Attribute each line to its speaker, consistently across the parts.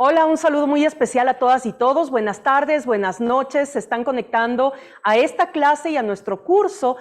Speaker 1: Hola, un saludo muy especial a todas y todos. Buenas tardes, buenas noches. Se están conectando a esta clase y a nuestro curso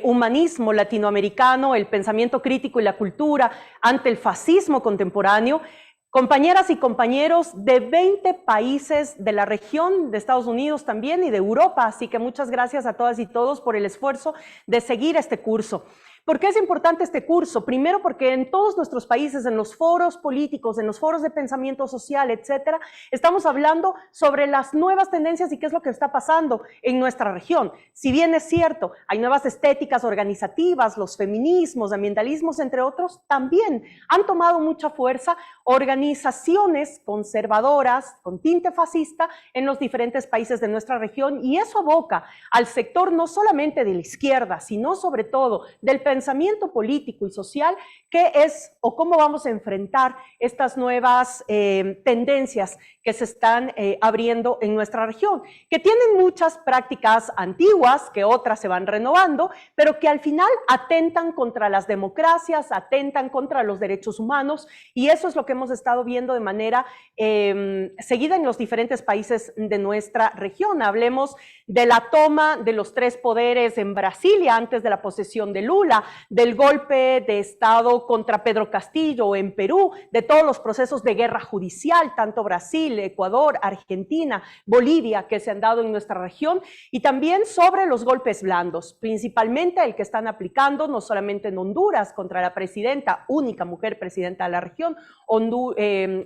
Speaker 1: Humanismo Latinoamericano, el pensamiento crítico y la cultura ante el fascismo contemporáneo. Compañeras y compañeros de 20 países de la región, de Estados Unidos también y de Europa. Así que muchas gracias a todas y todos por el esfuerzo de seguir este curso. ¿Por qué es importante este curso? Primero porque en todos nuestros países, en los foros políticos, en los foros de pensamiento social, etcétera, estamos hablando sobre las nuevas tendencias y qué es lo que está pasando en nuestra región. Si bien es cierto, hay nuevas estéticas organizativas, los feminismos, ambientalismos, entre otros, también han tomado mucha fuerza organizaciones conservadoras con tinte fascista en los diferentes países de nuestra región, y eso aboca al sector no solamente de la izquierda, sino sobre todo del pensamiento político y social, qué es o cómo vamos a enfrentar estas nuevas tendencias que se están abriendo en nuestra región, que tienen muchas prácticas antiguas, que otras se van renovando, pero que al final atentan contra las democracias, atentan contra los derechos humanos, y eso es lo que hemos estado viendo de manera seguida en los diferentes países de nuestra región. Hablemos de la toma de los 3 poderes en Brasilia antes de la posesión de Lula, del golpe de Estado contra Pedro Castillo en Perú, de todos los procesos de guerra judicial, tanto Brasil, Ecuador, Argentina, Bolivia, que se han dado en nuestra región, y también sobre los golpes blandos, principalmente el que están aplicando no solamente en Honduras contra la presidenta, única mujer presidenta de la región,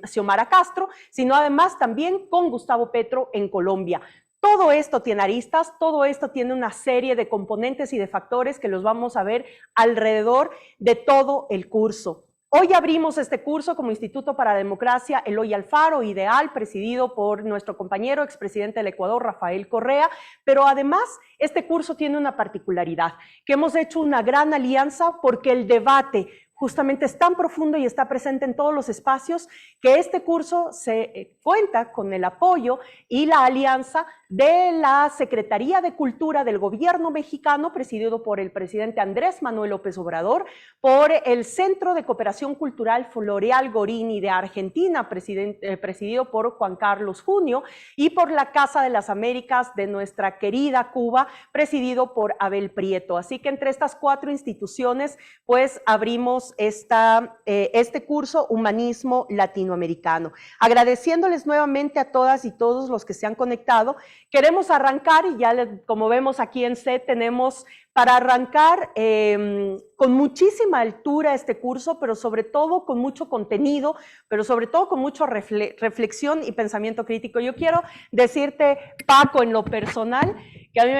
Speaker 1: Xiomara Castro, sino además también con Gustavo Petro en Colombia. Todo esto tiene aristas, todo esto tiene una serie de componentes y de factores que los vamos a ver alrededor de todo el curso. Hoy abrimos este curso como Instituto para la Democracia Eloy Alfaro, IDEAL, presidido por nuestro compañero expresidente del Ecuador, Rafael Correa, pero además este curso tiene una particularidad, que hemos hecho una gran alianza porque el debate justamente es tan profundo y está presente en todos los espacios que este curso se cuenta con el apoyo y la alianza de la Secretaría de Cultura del Gobierno mexicano, presidido por el presidente Andrés Manuel López Obrador, por el Centro de Cooperación Cultural Floreal Gorini de Argentina, presidido por Juan Carlos Junio, y por la Casa de las Américas de nuestra querida Cuba, presidido por Abel Prieto. Así que entre estas 4 instituciones, pues abrimos este curso Humanismo Latinoamericano. Agradeciéndoles nuevamente a todas y todos los que se han conectado, queremos arrancar, y ya como vemos aquí en set tenemos para arrancar con muchísima altura este curso, pero sobre todo con mucho contenido, pero sobre todo con mucha reflexión y pensamiento crítico. Yo quiero decirte, Paco, en lo personal, que a mí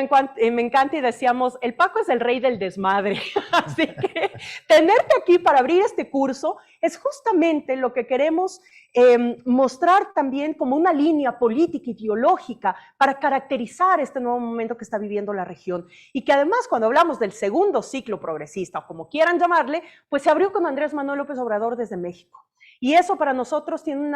Speaker 1: me encanta, y decíamos, el Paco es el rey del desmadre. Así que tenerte aquí para abrir este curso es justamente lo que queremos mostrar también como una línea política ideológica para caracterizar este nuevo momento que está viviendo la región, y que además cuando hablamos del segundo ciclo progresista, o como quieran llamarle, pues se abrió con Andrés Manuel López Obrador desde México. Y eso para nosotros tiene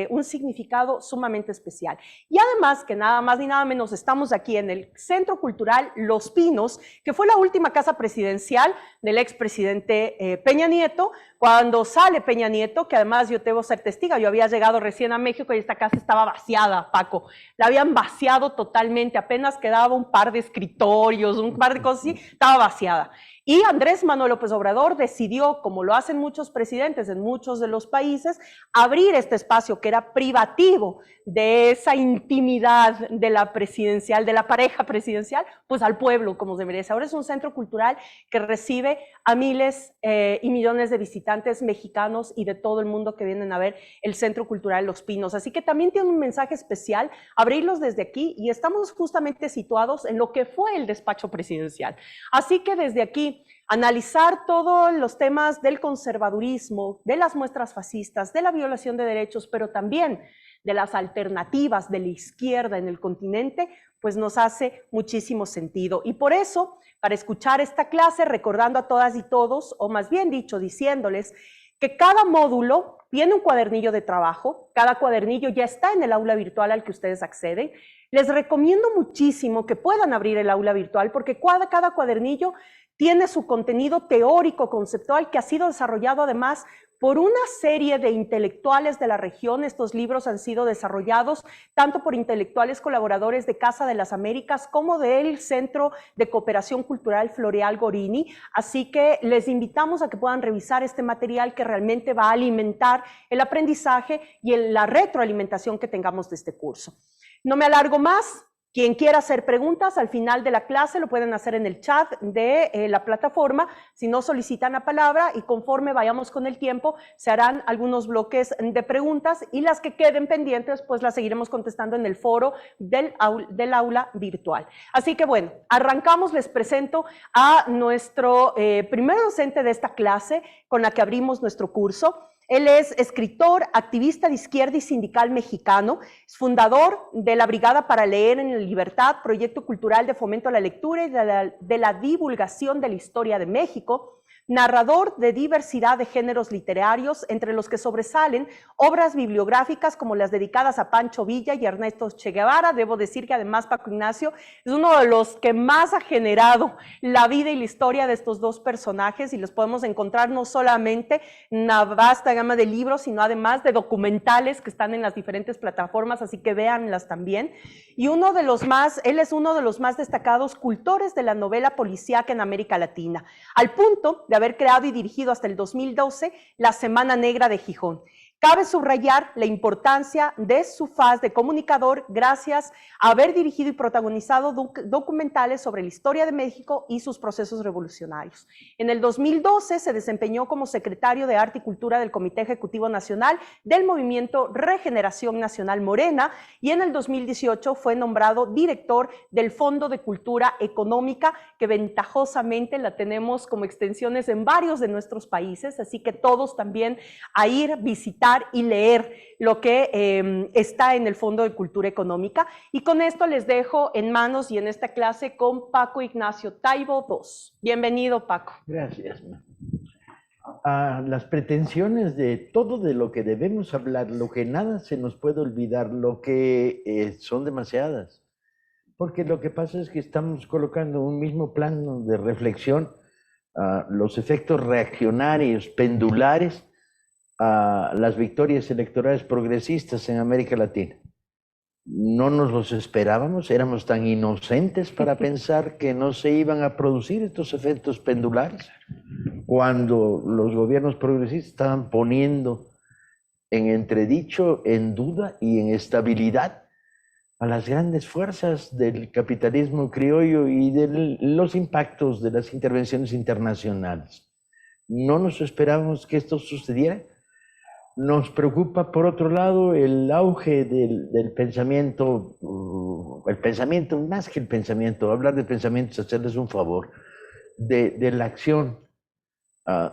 Speaker 1: un significado sumamente especial. Y además, que nada más ni nada menos, estamos aquí en el Centro Cultural Los Pinos, que fue la última casa presidencial del expresidente Peña Nieto. Cuando sale Peña Nieto, que además yo debo ser testiga, yo había llegado recién a México y esta casa estaba vaciada, Paco. La habían vaciado totalmente, apenas quedaba un par de escritorios, un par de cosas así, estaba vaciada. Y Andrés Manuel López Obrador decidió, como lo hacen muchos presidentes en muchos de los países, abrir este espacio que era privativo de esa intimidad de la presidencial, de la pareja presidencial, pues al pueblo, como se merece. Ahora es un centro cultural que recibe a miles y millones de visitantes mexicanos y de todo el mundo que vienen a ver el Centro Cultural Los Pinos. Así que también tiene un mensaje especial abrirlos desde aquí, y estamos justamente situados en lo que fue el despacho presidencial. Así que desde aquí, analizar todos los temas del conservadurismo, de las muestras fascistas, de la violación de derechos, pero también de las alternativas de la izquierda en el continente, pues nos hace muchísimo sentido. Y por eso, para escuchar esta clase, recordando a todas y todos, o más bien dicho, diciéndoles que cada módulo tiene un cuadernillo de trabajo. Cada cuadernillo ya está en el aula virtual al que ustedes acceden. Les recomiendo muchísimo que puedan abrir el aula virtual porque cada cuadernillo tiene su contenido teórico, conceptual, que ha sido desarrollado además por una serie de intelectuales de la región. Estos libros han sido desarrollados tanto por intelectuales colaboradores de Casa de las Américas como del Centro de Cooperación Cultural Floreal Gorini. Así que les invitamos a que puedan revisar este material que realmente va a alimentar el aprendizaje y la retroalimentación que tengamos de este curso. No me alargo más. Quien quiera hacer preguntas al final de la clase lo pueden hacer en el chat de la plataforma. Si no, solicitan la palabra y conforme vayamos con el tiempo se harán algunos bloques de preguntas y las que queden pendientes pues las seguiremos contestando en el foro del aula virtual. Así que bueno, arrancamos. Les presento a nuestro primer docente de esta clase con la que abrimos nuestro curso. Él es escritor, activista de izquierda y sindical mexicano, es fundador de la Brigada para Leer en Libertad, proyecto cultural de fomento a la lectura y de la divulgación de la historia de México, narrador de diversidad de géneros literarios, entre los que sobresalen obras bibliográficas como las dedicadas a Pancho Villa y Ernesto Che Guevara. Debo decir que además Paco Ignacio es uno de los que más ha generado la vida y la historia de estos dos personajes y los podemos encontrar no solamente en una vasta gama de libros, sino además de documentales que están en las diferentes plataformas, así que véanlas también. Y él es uno de los más destacados cultores de la novela policíaca en América Latina, al punto de haber creado y dirigido hasta el 2012 la Semana Negra de Gijón. Cabe subrayar la importancia de su faz de comunicador gracias a haber dirigido y protagonizado documentales sobre la historia de México y sus procesos revolucionarios. En el 2012 se desempeñó como secretario de Arte y Cultura del Comité Ejecutivo Nacional del Movimiento Regeneración Nacional Morena y en el 2018 fue nombrado director del Fondo de Cultura Económica, que ventajosamente la tenemos como extensiones en varios de nuestros países, así que todos también a ir, visitar y leer lo que está en el Fondo de Cultura Económica. Y con esto les dejo en manos y en esta clase con Paco Ignacio Taibo II. Bienvenido, Paco.
Speaker 2: Gracias. Las pretensiones de todo de lo que debemos hablar, lo que nada se nos puede olvidar, lo que son demasiadas. Porque lo que pasa es que estamos colocando un mismo plano de reflexión, los efectos reaccionarios, pendulares, a las victorias electorales progresistas en América Latina. No nos los esperábamos, éramos tan inocentes para pensar que no se iban a producir estos efectos pendulares cuando los gobiernos progresistas estaban poniendo en entredicho, en duda y en estabilidad a las grandes fuerzas del capitalismo criollo y de los impactos de las intervenciones internacionales. No nos esperábamos que esto sucediera. Nos preocupa, por otro lado, el auge del pensamiento, más que el pensamiento, hablar de pensamiento es hacerles un favor, de la acción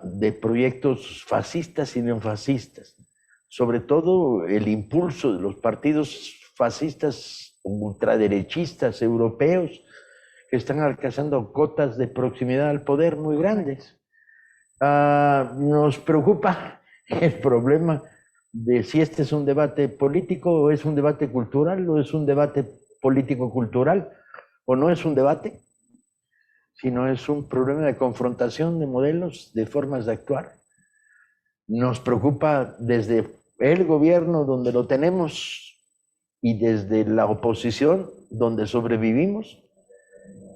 Speaker 2: de proyectos fascistas y neofascistas, sobre todo el impulso de los partidos fascistas ultraderechistas europeos que están alcanzando cotas de proximidad al poder muy grandes. Nos preocupa el problema de si este es un debate político o es un debate cultural o es un debate político-cultural o no es un debate, sino es un problema de confrontación de modelos, de formas de actuar. Nos preocupa desde el gobierno donde lo tenemos y desde la oposición donde sobrevivimos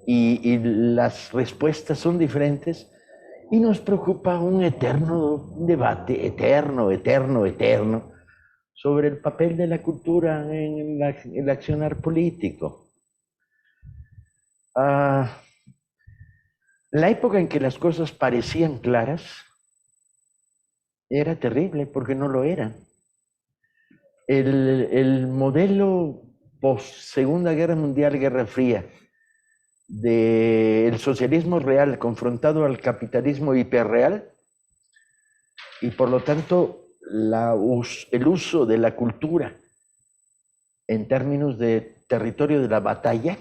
Speaker 2: y las respuestas son diferentes. Y nos preocupa un eterno debate, eterno, sobre el papel de la cultura en el accionar político. La época en que las cosas parecían claras era terrible porque no lo eran. El modelo post-Segunda Guerra Mundial, Guerra Fría, del socialismo real confrontado al capitalismo hiperreal y por lo tanto el uso de la cultura en términos de territorio de la batalla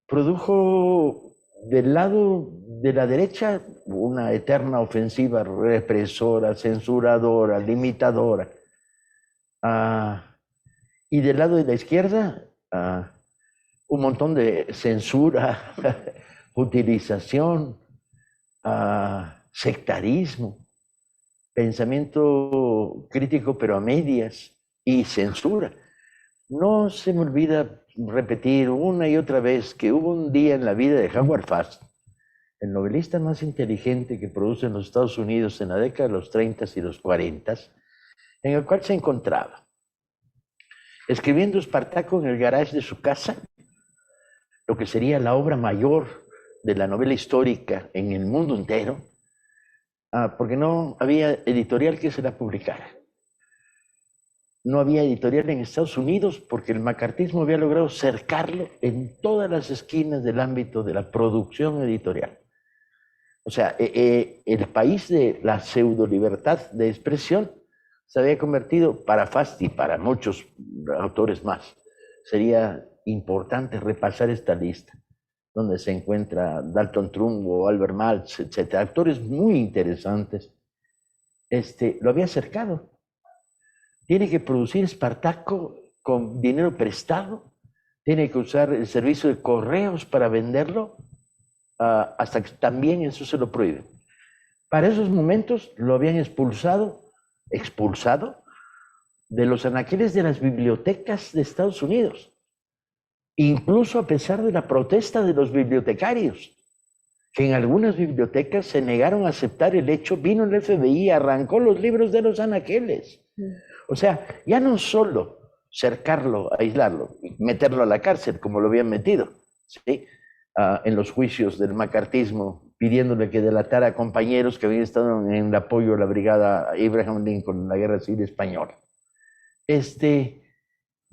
Speaker 2: produjo del lado de la derecha una eterna ofensiva represora, censuradora, limitadora. Y del lado de la izquierda, un montón de censura, utilización, sectarismo, pensamiento crítico pero a medias y censura. No se me olvida repetir una y otra vez que hubo un día en la vida de Howard Fast, el novelista más inteligente que produce en los Estados Unidos en la década de los 30 y los 40, en el cual se encontraba escribiendo Espartaco en el garage de su casa, lo que sería la obra mayor de la novela histórica en el mundo entero, porque no había editorial que se la publicara. No había editorial en Estados Unidos porque el macartismo había logrado cercarlo en todas las esquinas del ámbito de la producción editorial. O sea, el país de la pseudo libertad de expresión se había convertido, para Fast y para muchos autores más, sería importante repasar esta lista, donde se encuentra Dalton Trumbo, Albert Maltz, etc. Autores muy interesantes. Lo había acercado. Tiene que producir Espartaco con dinero prestado, tiene que usar el servicio de correos para venderlo, hasta que también eso se lo prohíben. Para esos momentos lo habían expulsado de los anaqueles de las bibliotecas de Estados Unidos, incluso a pesar de la protesta de los bibliotecarios, que en algunas bibliotecas se negaron a aceptar el hecho. Vino el FBI, arrancó los libros de los anaqueles. O sea, ya no solo cercarlo, aislarlo, meterlo a la cárcel, como lo habían metido, ¿sí? En los juicios del macartismo, pidiéndole que delatara a compañeros que habían estado en el apoyo a la brigada Abraham Lincoln en la Guerra Civil Española.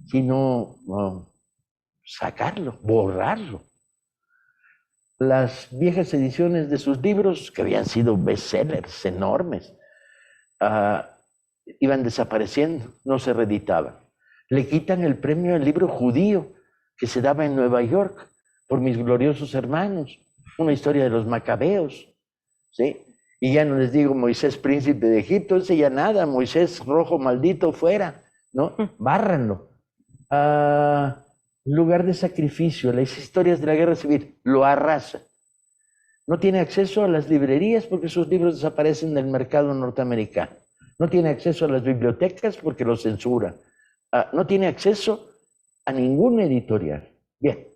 Speaker 2: Sino sacarlo, borrarlo. Las viejas ediciones de sus libros, que habían sido bestsellers enormes, iban desapareciendo, no se reeditaban. Le quitan el premio al libro judío que se daba en Nueva York por Mis Gloriosos Hermanos, una historia de los macabeos, ¿sí? Y ya no les digo Moisés, príncipe de Egipto, ese ya nada, Moisés rojo maldito fuera, ¿no? Bárranlo. Lugar de sacrificio, las historias de la guerra civil, lo arrasa. No tiene acceso a las librerías porque sus libros desaparecen del mercado norteamericano. No tiene acceso a las bibliotecas porque lo censura. No tiene acceso a ninguna editorial. Bien.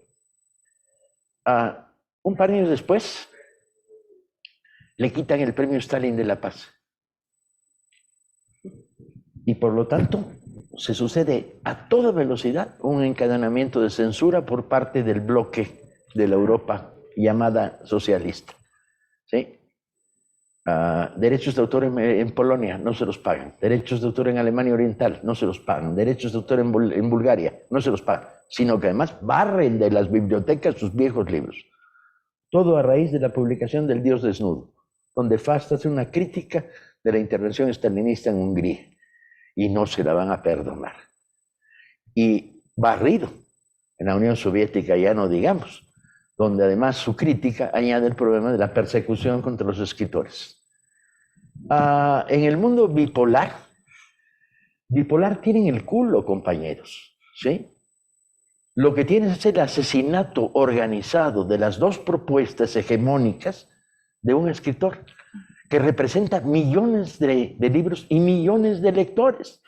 Speaker 2: Un par de años después, le quitan el premio Stalin de la Paz. Y por lo tanto, se sucede a toda velocidad un encadenamiento de censura por parte del bloque de la Europa llamada socialista, ¿sí? Derechos de autor en Polonia no se los pagan, derechos de autor en Alemania Oriental no se los pagan, derechos de autor en Bulgaria no se los pagan, sino que además barren de las bibliotecas sus viejos libros. Todo a raíz de la publicación del Dios desnudo, donde Fast hace una crítica de la intervención estalinista en Hungría, y no se la van a perdonar. Y barrido en la Unión Soviética, ya no digamos, donde además su crítica añade el problema de la persecución contra los escritores. En el mundo bipolar tienen el culo, compañeros, ¿sí? Lo que tienen es el asesinato organizado de las dos propuestas hegemónicas de un escritor que representa millones de libros y millones de lectores.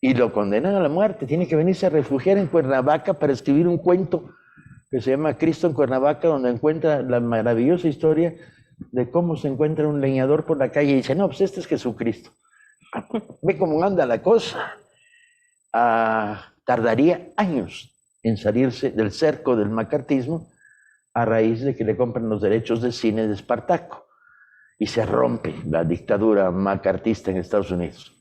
Speaker 2: Y lo condenan a la muerte. Tiene que venirse a refugiar en Cuernavaca para escribir un cuento que se llama Cristo en Cuernavaca, donde encuentra la maravillosa historia de cómo se encuentra un leñador por la calle y dice, no, pues este es Jesucristo. Ve cómo anda la cosa. Tardaría años en salirse del cerco del macartismo a raíz de que le compran los derechos de cine de Espartaco y se rompe la dictadura macartista en Estados Unidos.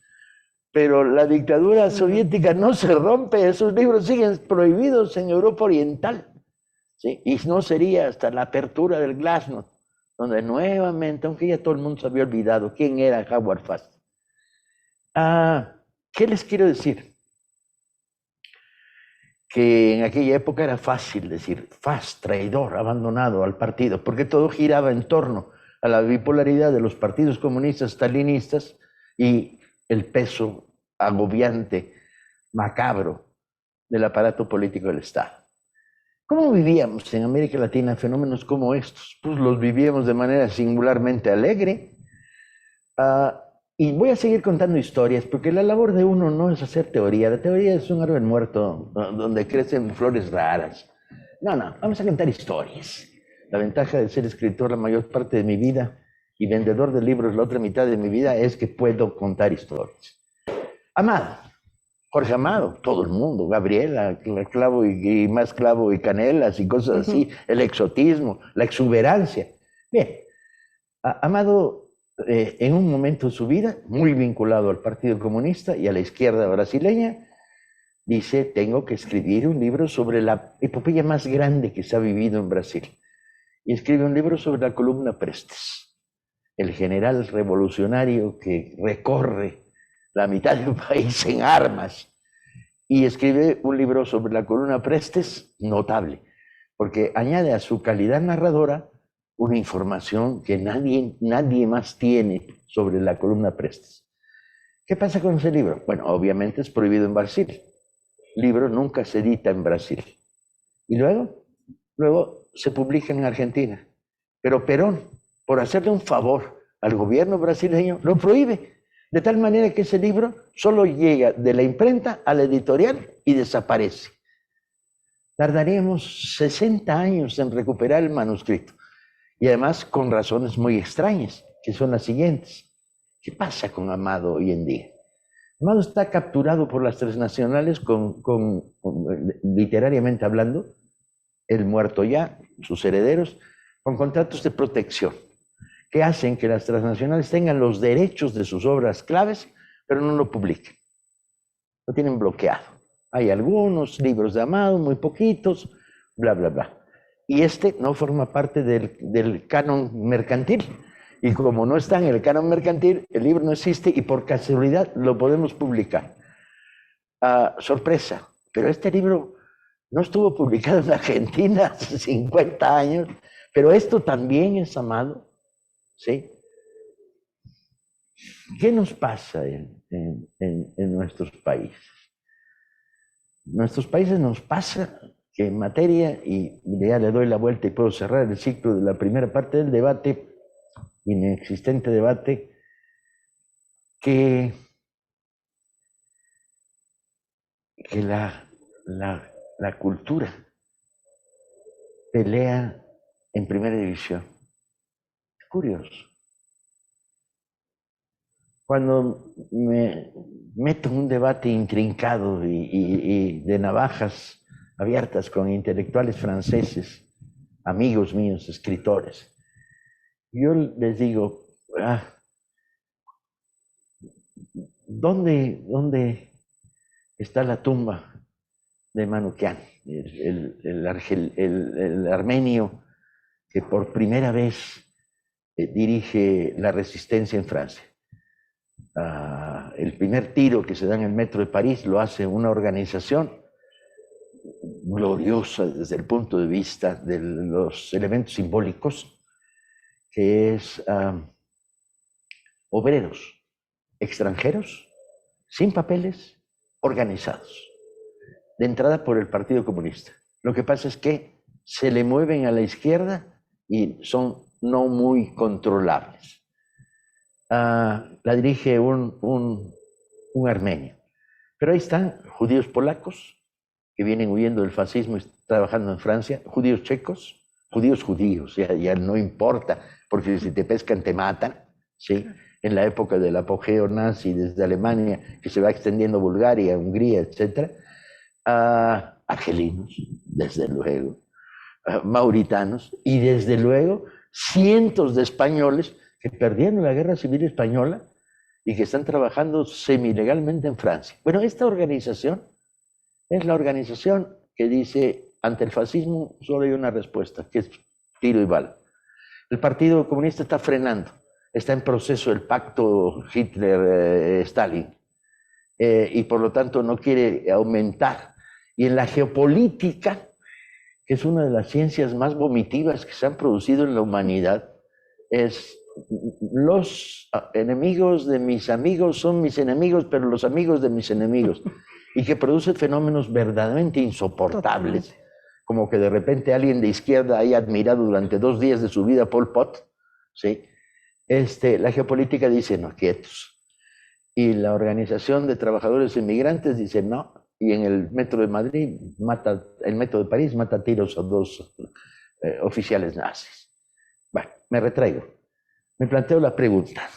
Speaker 2: Pero la dictadura soviética no se rompe, esos libros siguen prohibidos en Europa Oriental, ¿sí? Y no sería hasta la apertura del Glasnost, donde nuevamente, aunque ya todo el mundo se había olvidado quién era Howard Fast. ¿Qué les quiero decir? Que en aquella época era fácil decir Fast, traidor, abandonado al partido, porque todo giraba en torno a la bipolaridad de los partidos comunistas stalinistas y el peso agobiante, macabro del aparato político del Estado. ¿Cómo vivíamos en América Latina fenómenos como estos? Pues los vivíamos de manera singularmente alegre. Y voy a seguir contando historias, porque la labor de uno no es hacer teoría. La teoría es un árbol muerto donde crecen flores raras. No, vamos a contar historias. La ventaja de ser escritor la mayor parte de mi vida y vendedor de libros la otra mitad de mi vida es que puedo contar historias. Amado, Jorge Amado, todo el mundo, Gabriela, clavo y más clavo y canelas y cosas así, el exotismo, la exuberancia. Bien, Amado, en un momento de su vida, muy vinculado al Partido Comunista y a la izquierda brasileña, dice, tengo que escribir un libro sobre la epopeya más grande que se ha vivido en Brasil. Y escribe un libro sobre la columna Prestes, el general revolucionario que recorre la mitad del país en armas. Y escribe un libro sobre la columna Prestes notable, porque añade a su calidad narradora una información que nadie más tiene sobre la columna Prestes. ¿Qué pasa con ese libro? Bueno, obviamente es prohibido en Brasil. El libro nunca se edita en Brasil. Y luego se publica en Argentina. Pero Perón, por hacerle un favor al gobierno brasileño, lo prohíbe. De tal manera que ese libro solo llega de la imprenta a la editorial y desaparece. Tardaríamos 60 años en recuperar el manuscrito. Y además con razones muy extrañas, que son las siguientes. ¿Qué pasa con Amado hoy en día? Amado está capturado por las transnacionales literariamente hablando, él muerto ya, sus herederos, con contratos de protección, que hacen que las transnacionales tengan los derechos de sus obras claves, pero no lo publiquen. Lo tienen bloqueado. Hay algunos libros de Amado, muy poquitos, bla, bla, bla. Y este no forma parte del canon mercantil. Y como no está en el canon mercantil, el libro no existe y por casualidad lo podemos publicar. Sorpresa, pero este libro no estuvo publicado en Argentina hace 50 años, pero esto también es Amado, ¿sí? ¿Qué nos pasa en nuestros países? En nuestros países nos pasa que en materia, y ya le doy la vuelta y puedo cerrar el ciclo de la primera parte del debate, inexistente debate, que la cultura pelea en primera división. Es curioso. Cuando me meto en un debate intrincado y de navajas abiertas con intelectuales franceses, amigos míos, escritores, yo les digo, ¿dónde está la tumba de Manukyan, el armenio que por primera vez dirige la resistencia en Francia? El primer tiro que se da en el metro de París lo hace una organización gloriosa desde el punto de vista de los elementos simbólicos, que es obreros extranjeros, sin papeles, organizados, de entrada por el Partido Comunista. Lo que pasa es que se le mueven a la izquierda y son no muy controlables. La dirige un armenio. Pero ahí están judíos polacos que vienen huyendo del fascismo y trabajando en Francia, judíos checos, judíos, ya no importa, porque si te pescan te matan, ¿sí? En la época del apogeo nazi desde Alemania, que se va extendiendo a Bulgaria, Hungría, etc. Argelinos, desde luego, mauritanos y desde luego cientos de españoles que perdieron la guerra civil española y que están trabajando semilegalmente en Francia. Bueno, esta organización es la organización que dice, ante el fascismo solo hay una respuesta, que es tiro y bala. El Partido Comunista está frenando, está en proceso el pacto Hitler-Stalin, y por lo tanto no quiere aumentar. Y en la geopolítica, que es una de las ciencias más vomitivas que se han producido en la humanidad, es los enemigos de mis amigos son mis enemigos, pero los amigos de mis enemigos, y que produce fenómenos verdaderamente insoportables. Totalmente. Como que de repente alguien de izquierda haya admirado durante 2 días de su vida a Pol Pot, ¿sí? La geopolítica dice, no, quietos. Y la Organización de Trabajadores Inmigrantes dice, no. Y en el metro de Madrid, el metro de París mata a tiros a 2 oficiales nazis. Bueno, me retraigo. Me planteo la pregunta.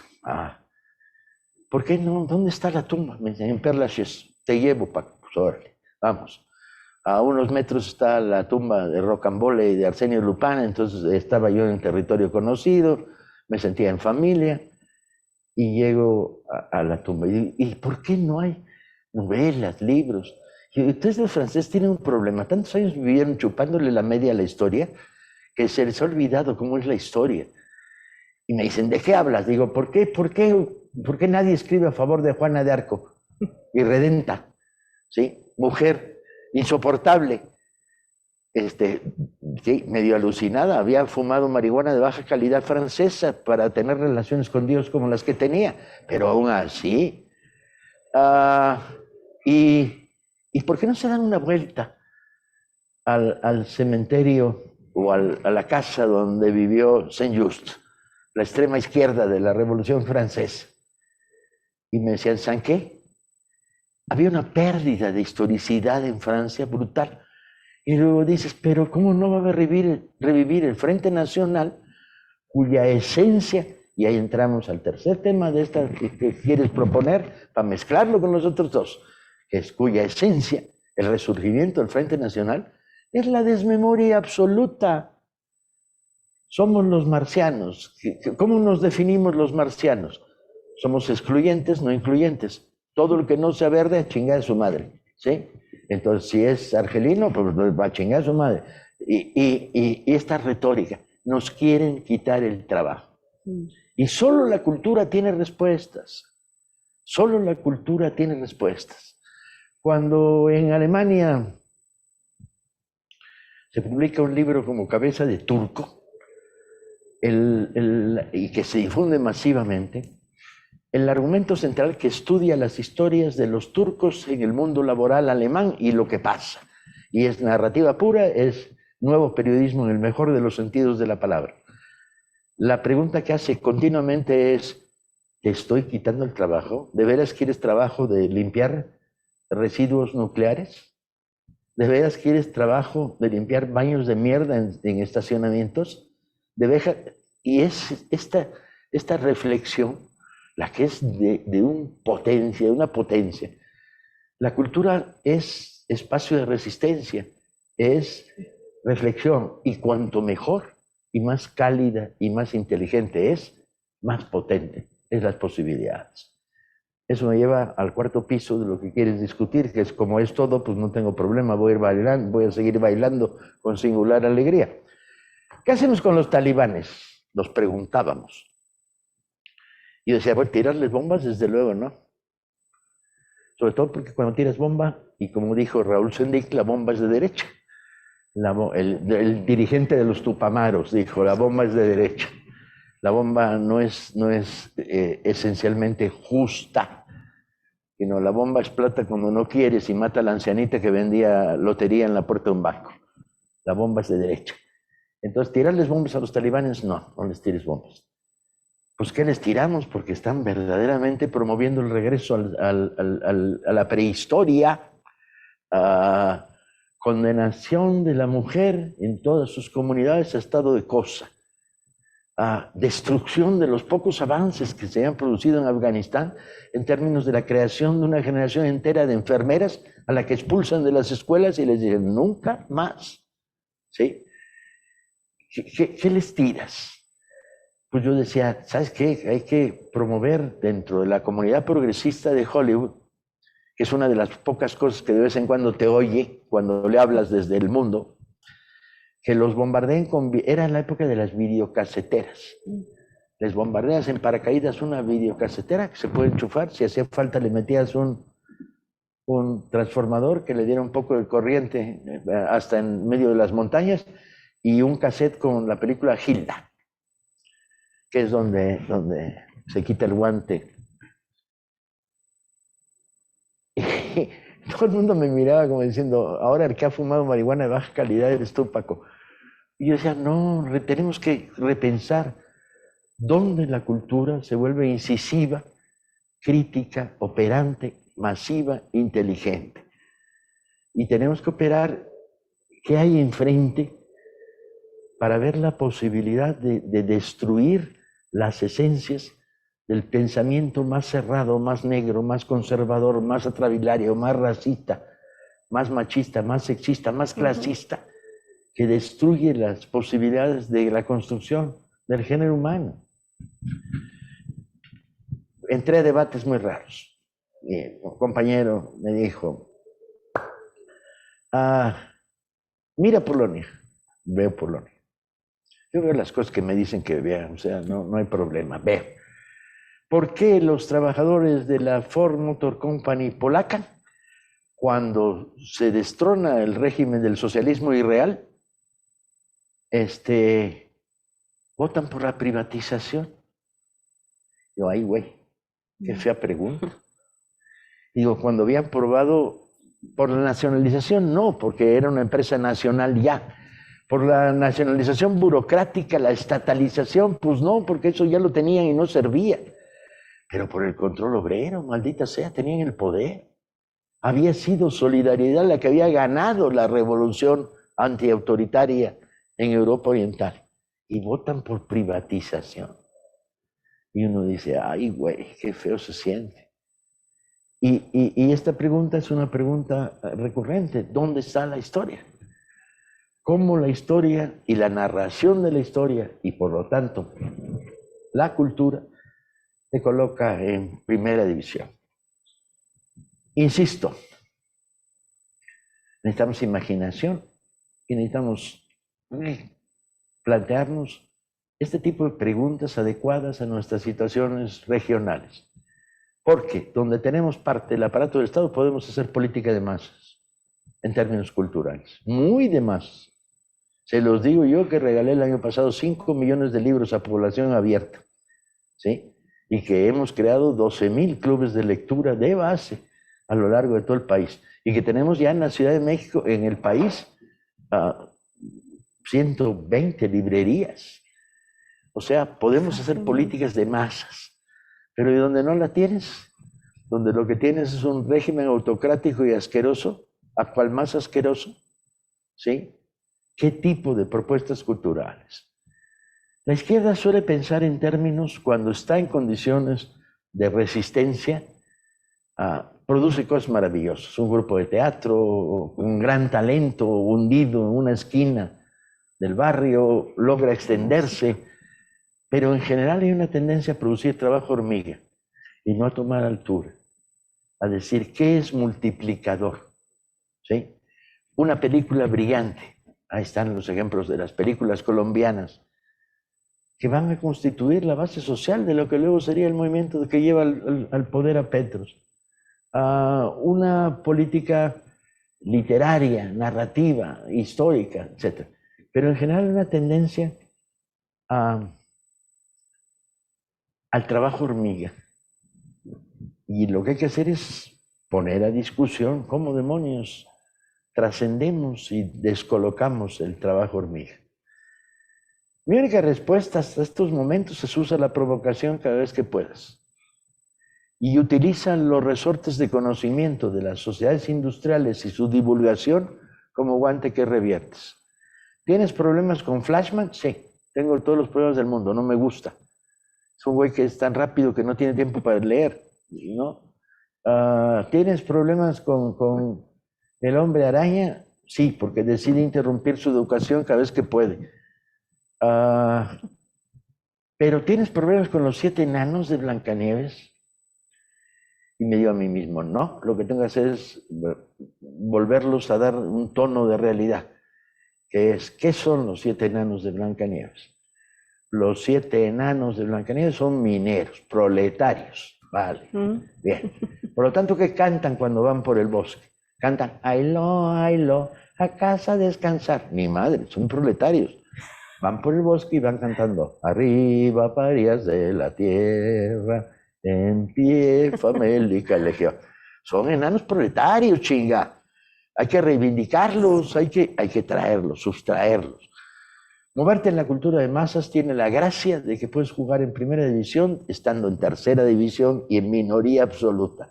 Speaker 2: ¿Por qué no? ¿Dónde está la tumba? Me dicen, en Père Lachaise. Te llevo, Paco. Pues, órale, vamos. A unos metros está la tumba de Rocambole y de Arsenio Lupin, entonces estaba yo en territorio conocido, me sentía en familia, y llego a la tumba. ¿Y por qué no hay novelas, libros? Y ustedes los franceses tienen un problema. Tantos años vivieron chupándole la media a la historia que se les ha olvidado cómo es la historia. Y me dicen, ¿de qué hablas? Digo, ¿por qué nadie escribe a favor de Juana de Arco? Irredenta, ¿sí? Mujer insoportable. Sí, medio alucinada, había fumado marihuana de baja calidad francesa para tener relaciones con Dios como las que tenía, pero aún así. ¿Y por qué no se dan una vuelta al cementerio o a la casa donde vivió Saint-Just, la extrema izquierda de la Revolución Francesa? Y me decían, ¿saben qué? Había una pérdida de historicidad en Francia brutal. Y luego dices, pero ¿cómo no va a revivir el Frente Nacional, cuya esencia, y ahí entramos al tercer tema de esta que quieres proponer, para mezclarlo con los otros dos, que es cuya esencia, el resurgimiento del Frente Nacional, es la desmemoria absoluta. Somos los marcianos. ¿Cómo nos definimos los marcianos? Somos excluyentes, no incluyentes. Todo lo que no sea verde, chinga de su madre, ¿sí? Entonces, si es argelino, pues va a chingar a su madre. Y esta retórica, nos quieren quitar el trabajo. Y solo la cultura tiene respuestas. Solo la cultura tiene respuestas. Cuando en Alemania se publica un libro como Cabeza de Turco, y que se difunde masivamente, el argumento central que estudia las historias de los turcos en el mundo laboral alemán y lo que pasa. Y es narrativa pura, es nuevo periodismo en el mejor de los sentidos de la palabra. La pregunta que hace continuamente es, ¿te estoy quitando el trabajo? ¿De veras quieres trabajo de limpiar residuos nucleares? ¿De veras quieres trabajo de limpiar baños de mierda en estacionamientos? Y es esta reflexión la que es de una potencia. La cultura es espacio de resistencia, es reflexión, y cuanto mejor y más cálida y más inteligente es, más potente es las posibilidades. Eso me lleva al cuarto piso de lo que quieres discutir, que es como es todo, pues no tengo problema, voy a seguir bailando con singular alegría. ¿Qué hacemos con los talibanes? Nos preguntábamos. Y decía, bueno, tirarles bombas, desde luego, ¿no? Sobre todo porque cuando tiras bomba, y como dijo Raúl Sendic, la bomba es de derecha. El dirigente de los Tupamaros dijo, la bomba es de derecha. La bomba no es esencialmente justa, sino la bomba explota cuando no quieres y mata a la ancianita que vendía lotería en la puerta de un banco. La bomba es de derecha. Entonces, tirarles bombas a los talibanes, no les tires bombas. Pues, ¿qué les tiramos? Porque están verdaderamente promoviendo el regreso a la prehistoria, a condenación de la mujer en todas sus comunidades a estado de cosa, a destrucción de los pocos avances que se han producido en Afganistán en términos de la creación de una generación entera de enfermeras a la que expulsan de las escuelas y les dicen, nunca más. ¿Sí? ¿Qué les tiras? Pues yo decía, ¿sabes qué? Hay que promover dentro de la comunidad progresista de Hollywood, que es una de las pocas cosas que de vez en cuando te oye cuando le hablas desde el mundo, que los bombardeen era en la época de las videocaseteras. Les bombardeas en paracaídas una videocasetera que se puede enchufar, si hacía falta le metías un transformador que le diera un poco de corriente hasta en medio de las montañas, y un cassette con la película Hilda. que es donde se quita el guante. Y todo el mundo me miraba como diciendo, ahora el que ha fumado marihuana de baja calidad eres tú, Paco. Y yo decía, no, tenemos que repensar dónde la cultura se vuelve incisiva, crítica, operante, masiva, inteligente. Y tenemos que operar qué hay enfrente para ver la posibilidad de destruir las esencias del pensamiento más cerrado, más negro, más conservador, más atravilario, más racista, más machista, más sexista, más clasista, que destruye las posibilidades de la construcción del género humano. Entré a debates muy raros. Y un compañero me dijo, mira Polonia. Veo Polonia. Yo veo las cosas que me dicen que vea, o sea, no hay problema, veo. ¿Por qué los trabajadores de la Ford Motor Company polaca, cuando se destrona el régimen del socialismo irreal, votan por la privatización? Yo, ay, güey, qué fea pregunta. Digo, cuando habían probado por la nacionalización, no, porque era una empresa nacional ya. Por la nacionalización burocrática, la estatalización, pues no, porque eso ya lo tenían y no servía. Pero por el control obrero, maldita sea, tenían el poder. Había sido Solidaridad la que había ganado la revolución antiautoritaria en Europa Oriental. Y votan por privatización. Y uno dice, ay, güey, qué feo se siente. Y esta pregunta es una pregunta recurrente. ¿Dónde está la historia? ¿Cómo la historia y la narración de la historia, y por lo tanto la cultura, se coloca en primera división? Insisto, necesitamos imaginación y necesitamos plantearnos este tipo de preguntas adecuadas a nuestras situaciones regionales. Porque donde tenemos parte del aparato del Estado podemos hacer política de masas, en términos culturales, muy de masas. Se los digo yo que regalé el año pasado 5 millones de libros a población abierta, ¿sí? Y que hemos creado 12,000 clubes de lectura de base a lo largo de todo el país. Y que tenemos ya en la Ciudad de México, en el país, 120 librerías. O sea, podemos hacer políticas de masas. Pero ¿y donde no la tienes? Donde lo que tienes es un régimen autocrático y asqueroso, ¿a cuál más asqueroso? ¿Sí? ¿Qué tipo de propuestas culturales? La izquierda suele pensar en términos, cuando está en condiciones de resistencia, produce cosas maravillosas. Un grupo de teatro, un gran talento hundido en una esquina del barrio, logra extenderse, pero en general hay una tendencia a producir trabajo hormiga y no a tomar altura, a decir qué es multiplicador, ¿sí? Una película brillante, ahí están los ejemplos de las películas colombianas, que van a constituir la base social de lo que luego sería el movimiento que lleva al poder a Petros. Una política literaria, narrativa, histórica, etc. Pero en general una tendencia al trabajo hormiga. Y lo que hay que hacer es poner a discusión cómo demonios trascendemos y descolocamos el trabajo hormiga. Mi única respuesta hasta estos momentos es: usa la provocación cada vez que puedas. Y utiliza los resortes de conocimiento de las sociedades industriales y su divulgación como guante que reviertes. ¿Tienes problemas con Flashman? Sí, tengo todos los problemas del mundo, no me gusta. Es un güey que es tan rápido que no tiene tiempo para leer, ¿no? ¿Tienes problemas con el hombre araña? Sí, porque decide interrumpir su educación cada vez que puede. ¿Pero tienes problemas con los 7 enanos de Blancanieves? Y me digo a mí mismo, no, lo que tengo que hacer es volverlos a dar un tono de realidad, que es, ¿qué son los 7 enanos de Blancanieves? Los 7 enanos de Blancanieves son mineros, proletarios, vale, bien. Por lo tanto, ¿qué cantan cuando van por el bosque? Cantan, ailo, a casa a descansar. Mi madre, son proletarios. Van por el bosque y van cantando: arriba, parias de la tierra, en pie, famélica legión. Son enanos proletarios, chinga. Hay que reivindicarlos, hay que traerlos, sustraerlos. Moverte en la cultura de masas tiene la gracia de que puedes jugar en primera división estando en tercera división y en minoría absoluta.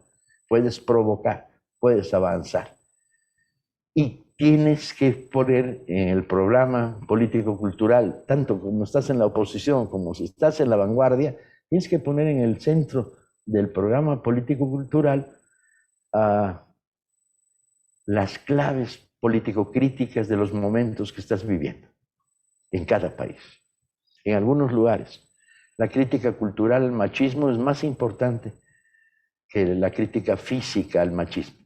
Speaker 2: Puedes provocar, puedes avanzar. Y tienes que poner en el programa político-cultural, tanto como estás en la oposición como si estás en la vanguardia, tienes que poner en el centro del programa político-cultural las claves político-críticas de los momentos que estás viviendo en cada país. En algunos lugares, la crítica cultural al machismo es más importante que la crítica física al machismo.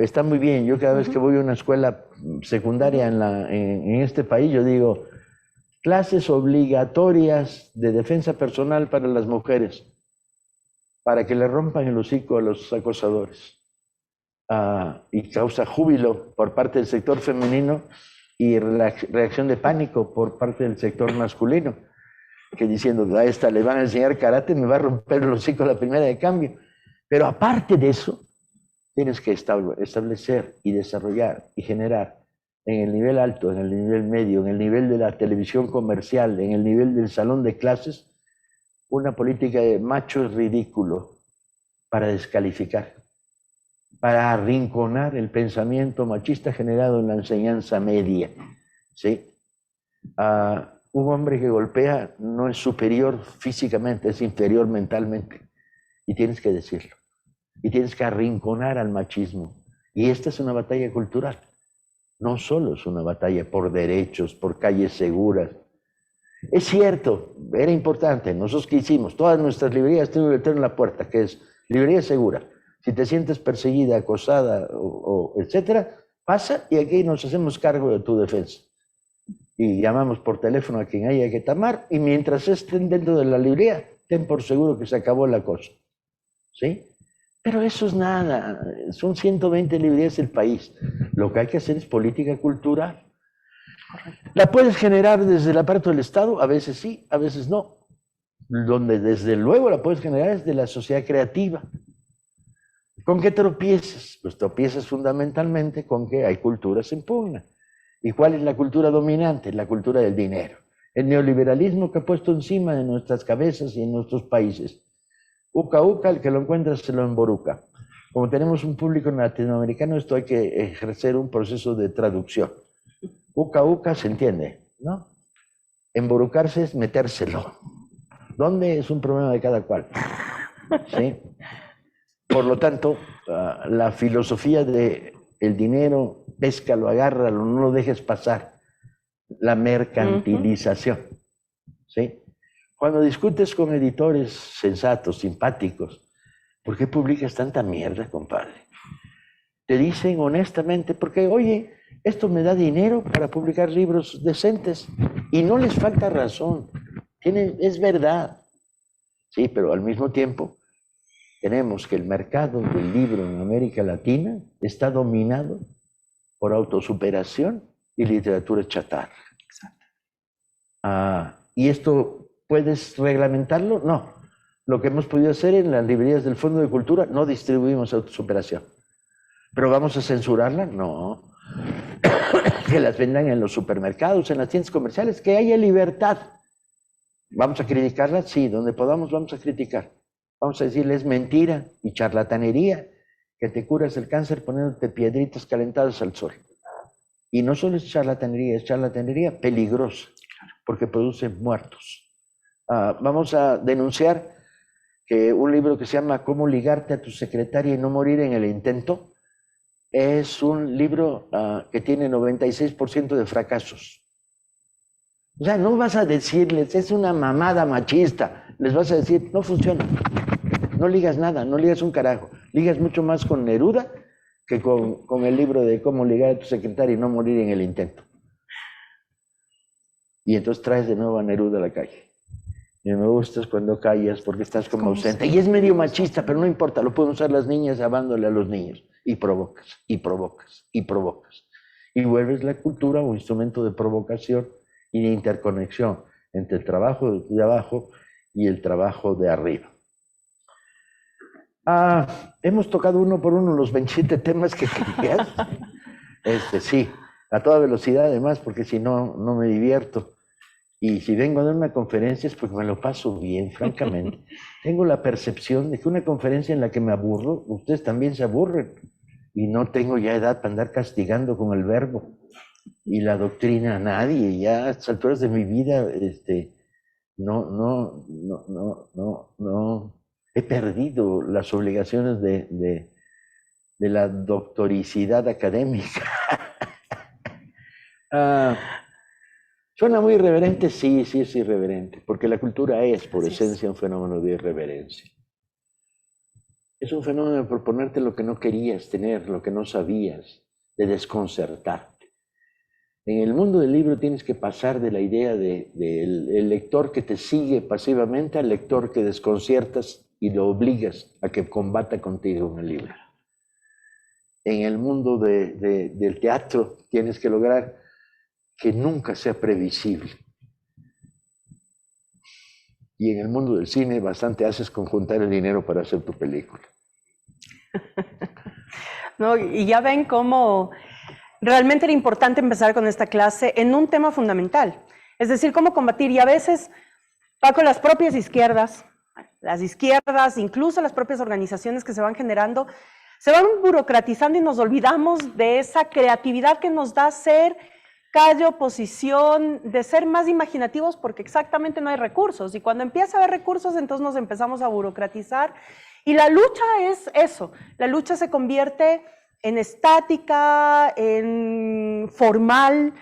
Speaker 2: Está muy bien. Yo cada vez que voy a una escuela secundaria en este país, yo digo: clases obligatorias de defensa personal para las mujeres, para que le rompan el hocico a los acosadores. Y causa júbilo por parte del sector femenino y reacción de pánico por parte del sector masculino, que diciendo: a esta le van a enseñar karate, me va a romper el hocico a la primera de cambio. Pero aparte de eso, tienes que establecer y desarrollar y generar en el nivel alto, en el nivel medio, en el nivel de la televisión comercial, en el nivel del salón de clases, una política de macho ridículo para descalificar, para arrinconar el pensamiento machista generado en la enseñanza media. ¿Sí? Un hombre que golpea no es superior físicamente, es inferior mentalmente. Y tienes que decirlo. Y tienes que arrinconar al machismo. Y esta es una batalla cultural. No solo es una batalla por derechos, por calles seguras. Es cierto, era importante. Nosotros que hicimos, todas nuestras librerías tienen un letrero en la puerta, que es librería segura. Si te sientes perseguida, acosada, etcétera, pasa y aquí nos hacemos cargo de tu defensa. Y llamamos por teléfono a quien haya que llamar, y mientras estén dentro de la librería, ten por seguro que se acabó el acoso. ¿Sí? Pero eso es nada, son 120 librerías del país. Lo que hay que hacer es política cultural. La puedes generar desde el aparato del Estado, a veces sí, a veces no. Donde desde luego la puedes generar es de la sociedad creativa. ¿Con qué tropiezas? Pues tropiezas fundamentalmente con que hay culturas en pugna. ¿Y cuál es la cultura dominante? La cultura del dinero. El neoliberalismo que ha puesto encima de nuestras cabezas y en nuestros países. Uca uca, el que lo encuentra se lo emboruca. Como tenemos un público latinoamericano, esto hay que ejercer un proceso de traducción. Uca uca se entiende, ¿no? Emborucarse es metérselo. ¿Dónde? Es un problema de cada cual. ¿Sí? Por lo tanto, la filosofía de el dinero, péscalo, agárralo, no lo dejes pasar. La mercantilización. ¿Sí? Cuando discutes con editores sensatos, simpáticos, ¿por qué publicas tanta mierda, compadre? Te dicen honestamente, porque, oye, esto me da dinero para publicar libros decentes, y no les falta razón. Es verdad. Sí, pero al mismo tiempo tenemos que el mercado del libro en América Latina está dominado por autosuperación y literatura chatarra. ¿Y esto puedes reglamentarlo? No. Lo que hemos podido hacer en las librerías del Fondo de Cultura, no distribuimos autosuperación. ¿Pero vamos a censurarla? No. Que las vendan en los supermercados, en las tiendas comerciales, que haya libertad. ¿Vamos a criticarla? Sí, donde podamos vamos a criticar. Vamos a decirles mentira y charlatanería, que te curas el cáncer poniéndote piedritas calentadas al sol. Y no solo es charlatanería peligrosa, porque produce muertos. Vamos a denunciar que un libro que se llama ¿Cómo ligarte a tu secretaria y no morir en el intento? Es un libro que tiene 96% de fracasos. O sea, no vas a decirles, es una mamada machista. Les vas a decir, no funciona. No ligas nada, no ligas un carajo. Ligas mucho más con Neruda que con el libro de Cómo ligar a tu secretaria y no morir en el intento. Y entonces traes de nuevo a Neruda a la calle. Y me gustas cuando callas porque estás como ausente. Y es medio machista, pero no importa, lo pueden usar las niñas llamándole a los niños. Y provocas, y provocas, y provocas. Y vuelves la cultura un instrumento de provocación y de interconexión entre el trabajo de abajo y el trabajo de arriba. Hemos tocado uno por uno los 27 temas que querías. Sí, a toda velocidad además, porque si no, no me divierto. Y si vengo a dar una conferencia es porque me lo paso bien, francamente. Tengo la percepción de que una conferencia en la que me aburro, ustedes también se aburren. Y no tengo ya edad para andar castigando con el verbo y la doctrina a nadie. Ya a estas alturas de mi vida, no. He perdido las obligaciones de la doctoricidad académica. ¿Suena muy irreverente? Sí, es irreverente, porque la cultura es, por esencia, un fenómeno de irreverencia. Es un fenómeno de proponerte lo que no querías tener, lo que no sabías, de desconcertarte. En el mundo del libro tienes que pasar de la idea del lector que te sigue pasivamente al lector que desconciertas y lo obligas a que combata contigo en el libro. En el mundo del teatro tienes que lograr que nunca sea previsible. Y en el mundo del cine bastante haces con juntar el dinero para hacer tu película.
Speaker 1: No, y ya ven cómo realmente era importante empezar con esta clase en un tema fundamental. Es decir, cómo combatir. Y a veces, Paco, las propias izquierdas, incluso las propias organizaciones que se van generando, se van burocratizando y nos olvidamos de esa creatividad que nos da ser calle, oposición, de ser más imaginativos porque exactamente no hay recursos. Y cuando empieza a haber recursos, entonces nos empezamos a burocratizar. Y la lucha es eso. La lucha se convierte en estática, en formal,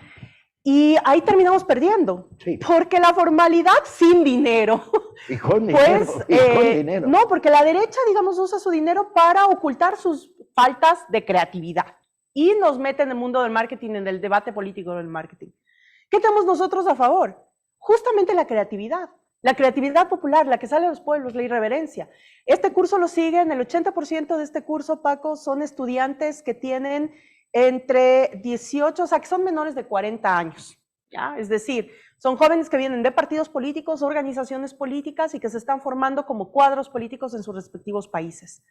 Speaker 1: y ahí terminamos perdiendo. Sí. Porque la formalidad sin dinero.
Speaker 2: Y con dinero. Con dinero.
Speaker 1: No, porque la derecha, digamos, usa su dinero para ocultar sus faltas de creatividad. Y nos mete en el mundo del marketing, en el debate político del marketing. ¿Qué tenemos nosotros a favor? Justamente la creatividad popular, la que sale de los pueblos, la irreverencia. Este curso lo siguen, el 80% de este curso, Paco, son estudiantes que tienen entre 18, o sea, que son menores de 40 años, ¿ya? Es decir, son jóvenes que vienen de partidos políticos, organizaciones políticas y que se están formando como cuadros políticos en sus respectivos países.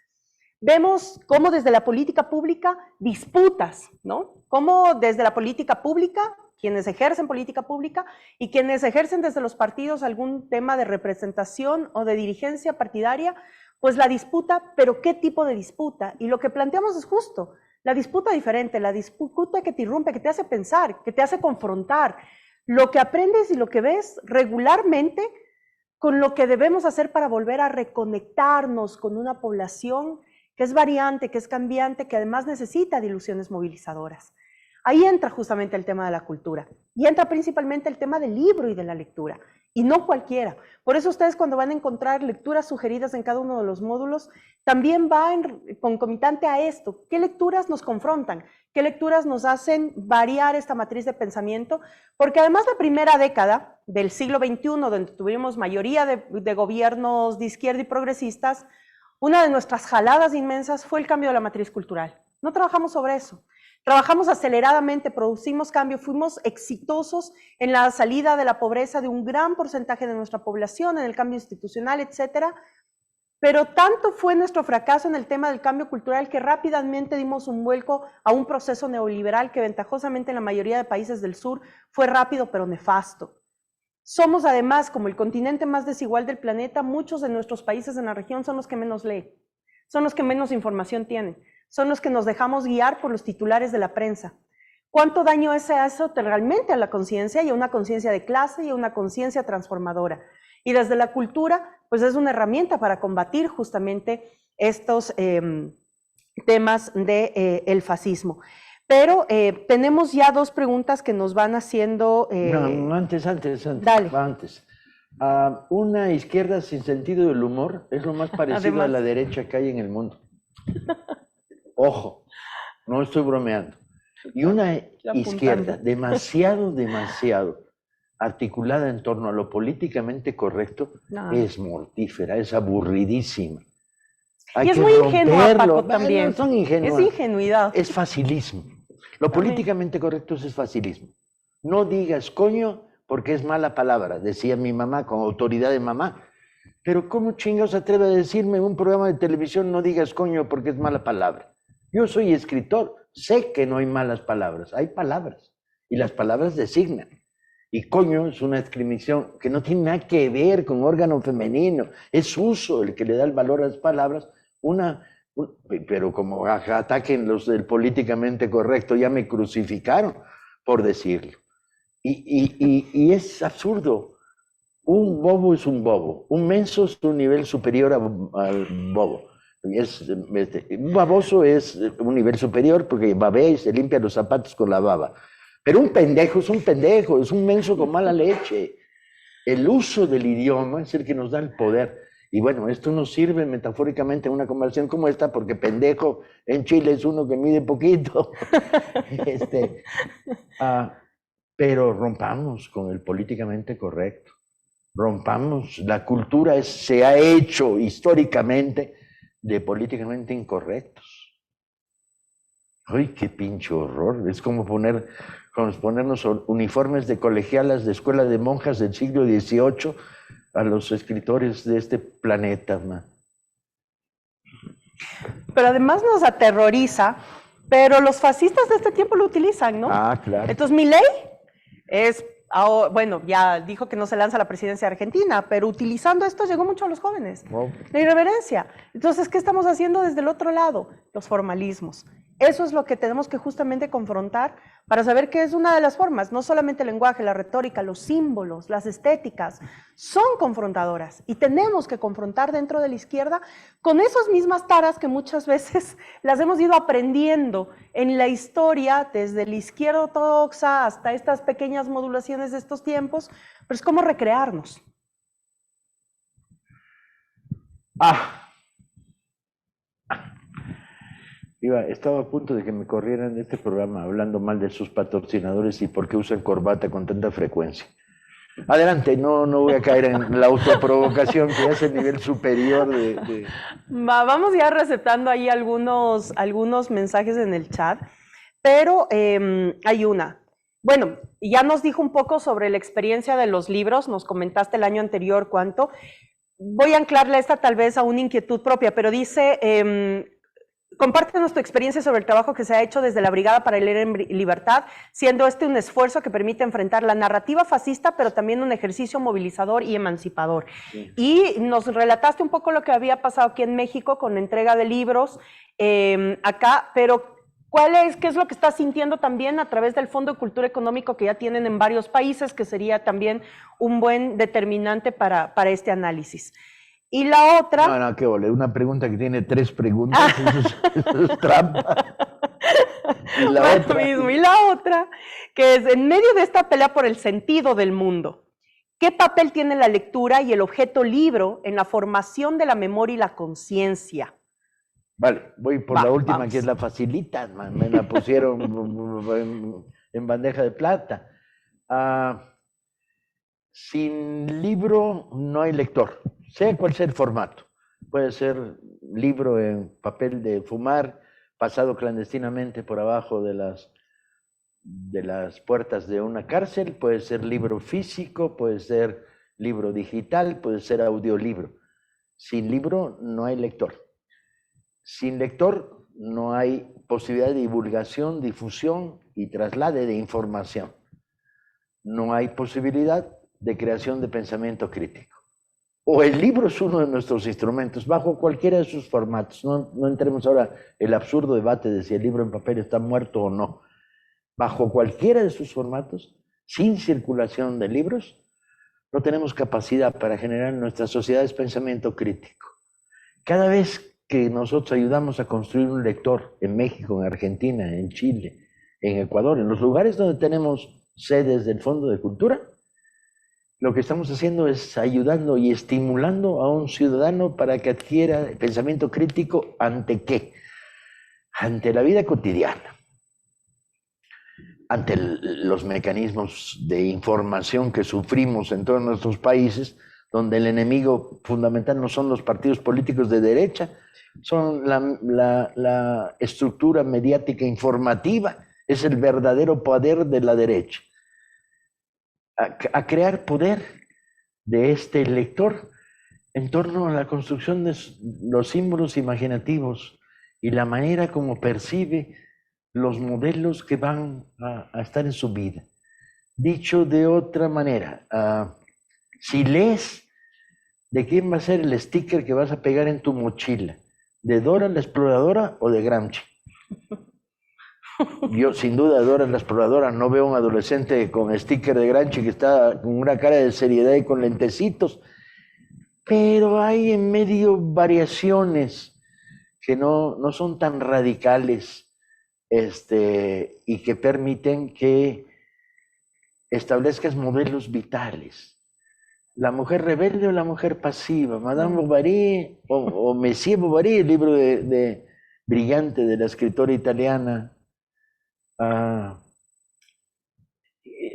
Speaker 1: Vemos cómo desde la política pública disputas, ¿no? Cómo desde la política pública, quienes ejercen política pública y quienes ejercen desde los partidos algún tema de representación o de dirigencia partidaria, pues la disputa, pero ¿qué tipo de disputa? Y lo que planteamos es justo, la disputa diferente, la disputa que te irrumpe, que te hace pensar, que te hace confrontar, lo que aprendes y lo que ves regularmente con lo que debemos hacer para volver a reconectarnos con una población que es variante, que es cambiante, que además necesita de ilusiones movilizadoras. Ahí entra justamente el tema de la cultura y entra principalmente el tema del libro y de la lectura, y no cualquiera. Por eso ustedes cuando van a encontrar lecturas sugeridas en cada uno de los módulos, también va concomitante a esto. ¿Qué lecturas nos confrontan? ¿Qué lecturas nos hacen variar esta matriz de pensamiento? Porque además la primera década del siglo XXI, donde tuvimos mayoría de gobiernos de izquierda y progresistas, una de nuestras jaladas inmensas fue el cambio de la matriz cultural. No trabajamos sobre eso. Trabajamos aceleradamente, producimos cambio, fuimos exitosos en la salida de la pobreza de un gran porcentaje de nuestra población, en el cambio institucional, etcétera. Pero tanto fue nuestro fracaso en el tema del cambio cultural que rápidamente dimos un vuelco a un proceso neoliberal que ventajosamente en la mayoría de países del sur fue rápido pero nefasto. Somos además, como el continente más desigual del planeta, muchos de nuestros países en la región son los que menos leen, son los que menos información tienen, son los que nos dejamos guiar por los titulares de la prensa. ¿Cuánto daño hace eso realmente a la conciencia y a una conciencia de clase y a una conciencia transformadora? Y desde la cultura, pues es una herramienta para combatir justamente estos temas del fascismo. Pero tenemos ya dos preguntas que nos van haciendo...
Speaker 2: No, antes.
Speaker 1: Dale.
Speaker 2: Antes. Una izquierda sin sentido del humor es lo más parecido además a la derecha que hay en el mundo. Ojo, no estoy bromeando. Y una izquierda demasiado articulada en torno a lo políticamente correcto es mortífera, es aburridísima.
Speaker 1: Y es muy ingenua, Paco, también.
Speaker 2: No son ingenuas.
Speaker 1: Es ingenuidad.
Speaker 2: Es facilismo. Lo políticamente correcto es facilismo. No digas coño porque es mala palabra, decía mi mamá con autoridad de mamá. Pero ¿cómo chingados se atreve a decirme en un programa de televisión no digas coño porque es mala palabra? Yo soy escritor, sé que no hay malas palabras, hay palabras y las palabras designan. Y coño es una discriminación que no tiene nada que ver con órgano femenino, es uso el que le da el valor a las palabras, pero como ataquen los del políticamente correcto, ya me crucificaron por decirlo. Y es absurdo. Un bobo es un bobo, un menso es un nivel superior al bobo. Un baboso es un nivel superior porque babea y se limpia los zapatos con la baba. Pero un pendejo es un pendejo, es un menso con mala leche. El uso del idioma es el que nos da el poder. Y bueno, esto nos sirve metafóricamente en una conversación como esta, porque pendejo en Chile es uno que mide poquito. Pero rompamos con el políticamente correcto. Rompamos, la cultura se ha hecho históricamente de políticamente incorrectos. ¡Ay, qué pinche horror! Es como ponernos uniformes de colegialas de escuela de monjas del siglo XVIII a los escritores de este planeta, man.
Speaker 1: Pero además nos aterroriza, pero los fascistas de este tiempo lo utilizan, ¿no?
Speaker 2: Ah, claro.
Speaker 1: Entonces, Milei es, bueno, ya dijo que no se lanza a la presidencia de Argentina, pero utilizando esto llegó mucho a los jóvenes.
Speaker 2: Wow.
Speaker 1: La irreverencia. Entonces, ¿qué estamos haciendo desde el otro lado? Los formalismos. Eso es lo que tenemos que justamente confrontar para saber qué es una de las formas. No solamente el lenguaje, la retórica, los símbolos, las estéticas, son confrontadoras y tenemos que confrontar dentro de la izquierda con esas mismas taras que muchas veces las hemos ido aprendiendo en la historia, desde la izquierda ortodoxa hasta estas pequeñas modulaciones de estos tiempos, pero es como recrearnos.
Speaker 2: Estaba a punto de que me corrieran de este programa hablando mal de sus patrocinadores y por qué usan corbata con tanta frecuencia. Adelante, no voy a caer en la autoprovocación, que es el nivel superior de...
Speaker 1: Vamos ya receptando ahí algunos mensajes en el chat, pero hay una. Bueno, ya nos dijo un poco sobre la experiencia de los libros, nos comentaste el año anterior cuánto. Voy a anclarle esta tal vez a una inquietud propia, pero dice... compártenos tu experiencia sobre el trabajo que se ha hecho desde la Brigada para leer en libertad, siendo este un esfuerzo que permite enfrentar la narrativa fascista, pero también un ejercicio movilizador y emancipador. Sí. Y nos relataste un poco lo que había pasado aquí en México con la entrega de libros acá, pero ¿qué es lo que estás sintiendo también a través del Fondo de Cultura Económico que ya tienen en varios países, que sería también un buen determinante para este análisis? Y la otra...
Speaker 2: No, qué vole, una pregunta que tiene 3 preguntas, eso es trampa.
Speaker 1: Y la otra, que es en medio de esta pelea por el sentido del mundo, ¿qué papel tiene la lectura y el objeto libro en la formación de la memoria y la conciencia?
Speaker 2: Vale, voy por la última, vamos. Que es la facilita, me la pusieron en bandeja de plata. Sin libro no hay lector, sea cual sea el formato. Puede ser libro en papel de fumar, pasado clandestinamente por abajo de las puertas de una cárcel, puede ser libro físico, puede ser libro digital, puede ser audiolibro. Sin libro no hay lector. Sin lector no hay posibilidad de divulgación, difusión y traslade de información. No hay posibilidad de creación de pensamiento crítico. O el libro es uno de nuestros instrumentos, bajo cualquiera de sus formatos. No entremos ahora en el absurdo debate de si el libro en papel está muerto o no. Bajo cualquiera de sus formatos, sin circulación de libros, no tenemos capacidad para generar en nuestras sociedades pensamiento crítico. Cada vez que nosotros ayudamos a construir un lector en México, en Argentina, en Chile, en Ecuador, en los lugares donde tenemos sedes del Fondo de Cultura, lo que estamos haciendo es ayudando y estimulando a un ciudadano para que adquiera pensamiento crítico ¿ante qué? Ante la vida cotidiana, ante los mecanismos de información que sufrimos en todos nuestros países, donde el enemigo fundamental no son los partidos políticos de derecha, son la estructura mediática informativa, es el verdadero poder de la derecha. a crear poder de este lector en torno a la construcción de los símbolos imaginativos y la manera como percibe los modelos que van a estar en su vida. Dicho de otra manera, si lees, ¿de quién va a ser el sticker que vas a pegar en tu mochila? ¿De Dora la Exploradora o de Gramsci? Yo, sin duda, Dora la Exploradora. No veo a un adolescente con sticker de Gramsci que está con una cara de seriedad y con lentecitos. Pero hay en medio variaciones que no son tan radicales, y que permiten que establezcas modelos vitales. La mujer rebelde o la mujer pasiva, Madame Bovary o Monsieur Bovary, el libro brillante de la escritora italiana.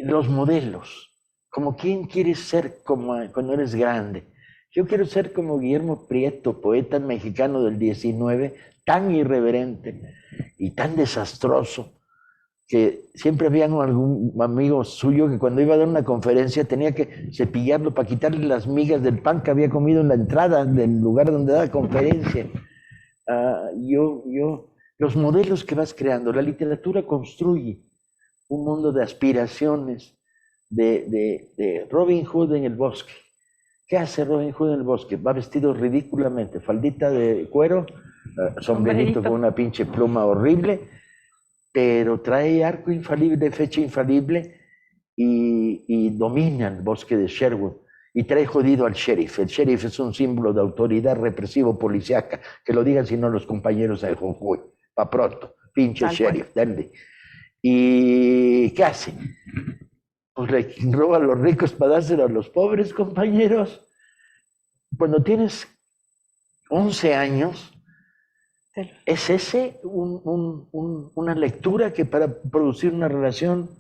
Speaker 2: Los modelos, como quién quieres ser cuando eres grande. Yo quiero ser como Guillermo Prieto, poeta mexicano del 19, tan irreverente y tan desastroso, que siempre había algún amigo suyo que cuando iba a dar una conferencia tenía que cepillarlo para quitarle las migas del pan que había comido en la entrada del lugar donde daba conferencia. Los modelos que vas creando, la literatura construye un mundo de aspiraciones, de Robin Hood en el bosque. ¿Qué hace Robin Hood en el bosque? Va vestido ridículamente, faldita de cuero, sombrerito con una pinche pluma horrible, pero trae arco infalible, fecha infalible y domina el bosque de Sherwood. Y trae jodido al sheriff. El sheriff es un símbolo de autoridad represivo policíaca. Que lo digan si no los compañeros de Jujuy. Pa' pronto, pinche tal sheriff, dale. ¿Y qué hace? Pues le roba a los ricos para dárselo a los pobres, compañeros. Cuando tienes 11 años, ¿es ese una lectura que para producir una relación?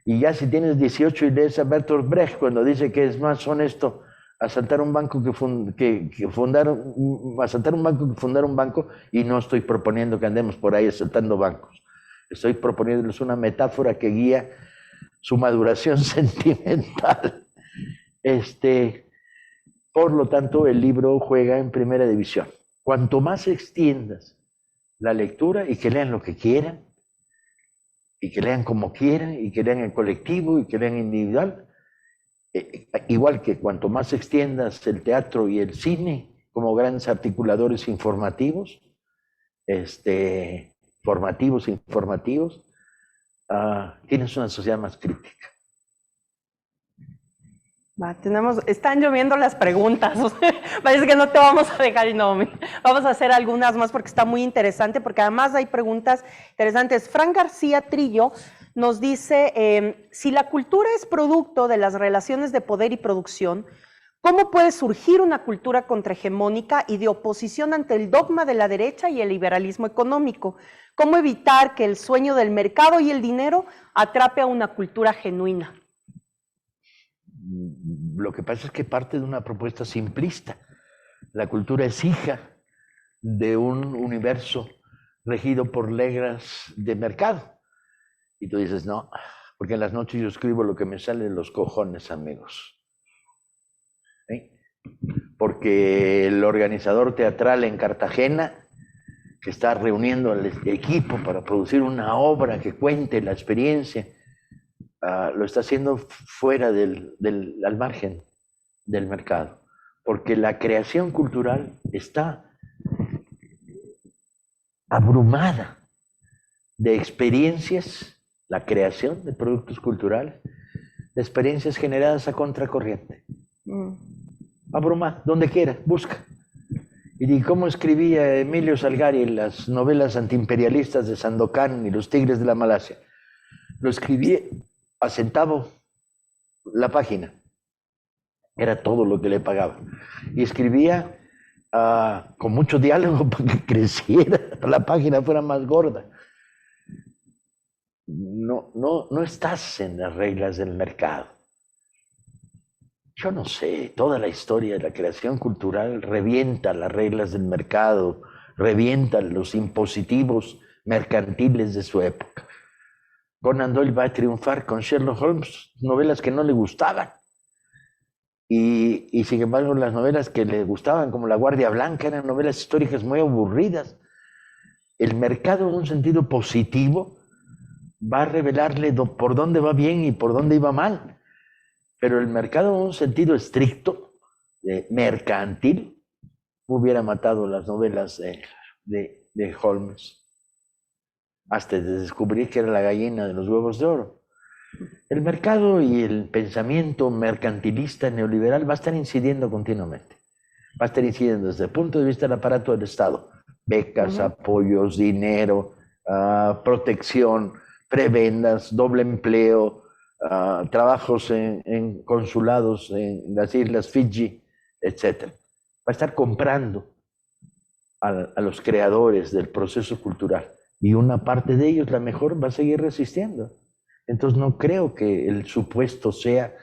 Speaker 2: Y ya si tienes 18 y lees a Bertolt Brecht cuando dice que es más honesto asaltar un banco que fundar un banco, y no estoy proponiendo que andemos por ahí asaltando bancos. Estoy proponiéndoles una metáfora que guía su maduración sentimental. Por lo tanto, el libro juega en primera división. Cuanto más extiendas la lectura y que lean lo que quieran, y que lean como quieran, y que lean en colectivo, y que lean individual, igual que cuanto más extiendas el teatro y el cine como grandes articuladores informativos, informativos, tienes una sociedad más crítica.
Speaker 1: Están lloviendo las preguntas, parece que no te vamos a dejar y no, vamos a hacer algunas más porque está muy interesante, porque además hay preguntas interesantes. Fran García Trillo nos dice, si la cultura es producto de las relaciones de poder y producción, ¿cómo puede surgir una cultura contrahegemónica y de oposición ante el dogma de la derecha y el liberalismo económico? ¿Cómo evitar que el sueño del mercado y el dinero atrape a una cultura genuina?
Speaker 2: Lo que pasa es que parte de una propuesta simplista. La cultura es hija de un universo regido por reglas de mercado. Y tú dices, no, porque en las noches yo escribo lo que me sale de los cojones, amigos. Porque el organizador teatral en Cartagena, que está reuniendo al equipo para producir una obra que cuente la experiencia, lo está haciendo fuera al margen del mercado, porque la creación cultural está abrumada de experiencias, la creación de productos culturales, de experiencias generadas a contracorriente. Abrumada, donde quiera, busca. Y cómo escribía Emilio Salgari las novelas antiimperialistas de Sandokan y Los Tigres de la Malasia. Lo escribía a centavo la página. Era todo lo que le pagaba. Y escribía con mucho diálogo para que creciera, la página fuera más gorda. No estás en las reglas del mercado. Yo no sé, toda la historia de la creación cultural revienta las reglas del mercado, revienta los impositivos mercantiles de su época. Conan Doyle va a triunfar con Sherlock Holmes, novelas que no le gustaban. Y sin embargo, las novelas que le gustaban, como La Guardia Blanca, eran novelas históricas muy aburridas. El mercado, en un sentido positivo, va a revelarle por dónde va bien y por dónde iba mal. Pero el mercado, en un sentido estricto, mercantil, hubiera matado las novelas de Holmes, hasta descubrir que era la gallina de los huevos de oro. El mercado y el pensamiento mercantilista neoliberal va a estar incidiendo continuamente. Va a estar incidiendo desde el punto de vista del aparato del Estado. Becas, apoyos, dinero, protección, prebendas, doble empleo, trabajos en consulados en las islas Fiji, etc. Va a estar comprando a los creadores del proceso cultural. Y una parte de ellos, la mejor, va a seguir resistiendo. Entonces no creo que el supuesto sea,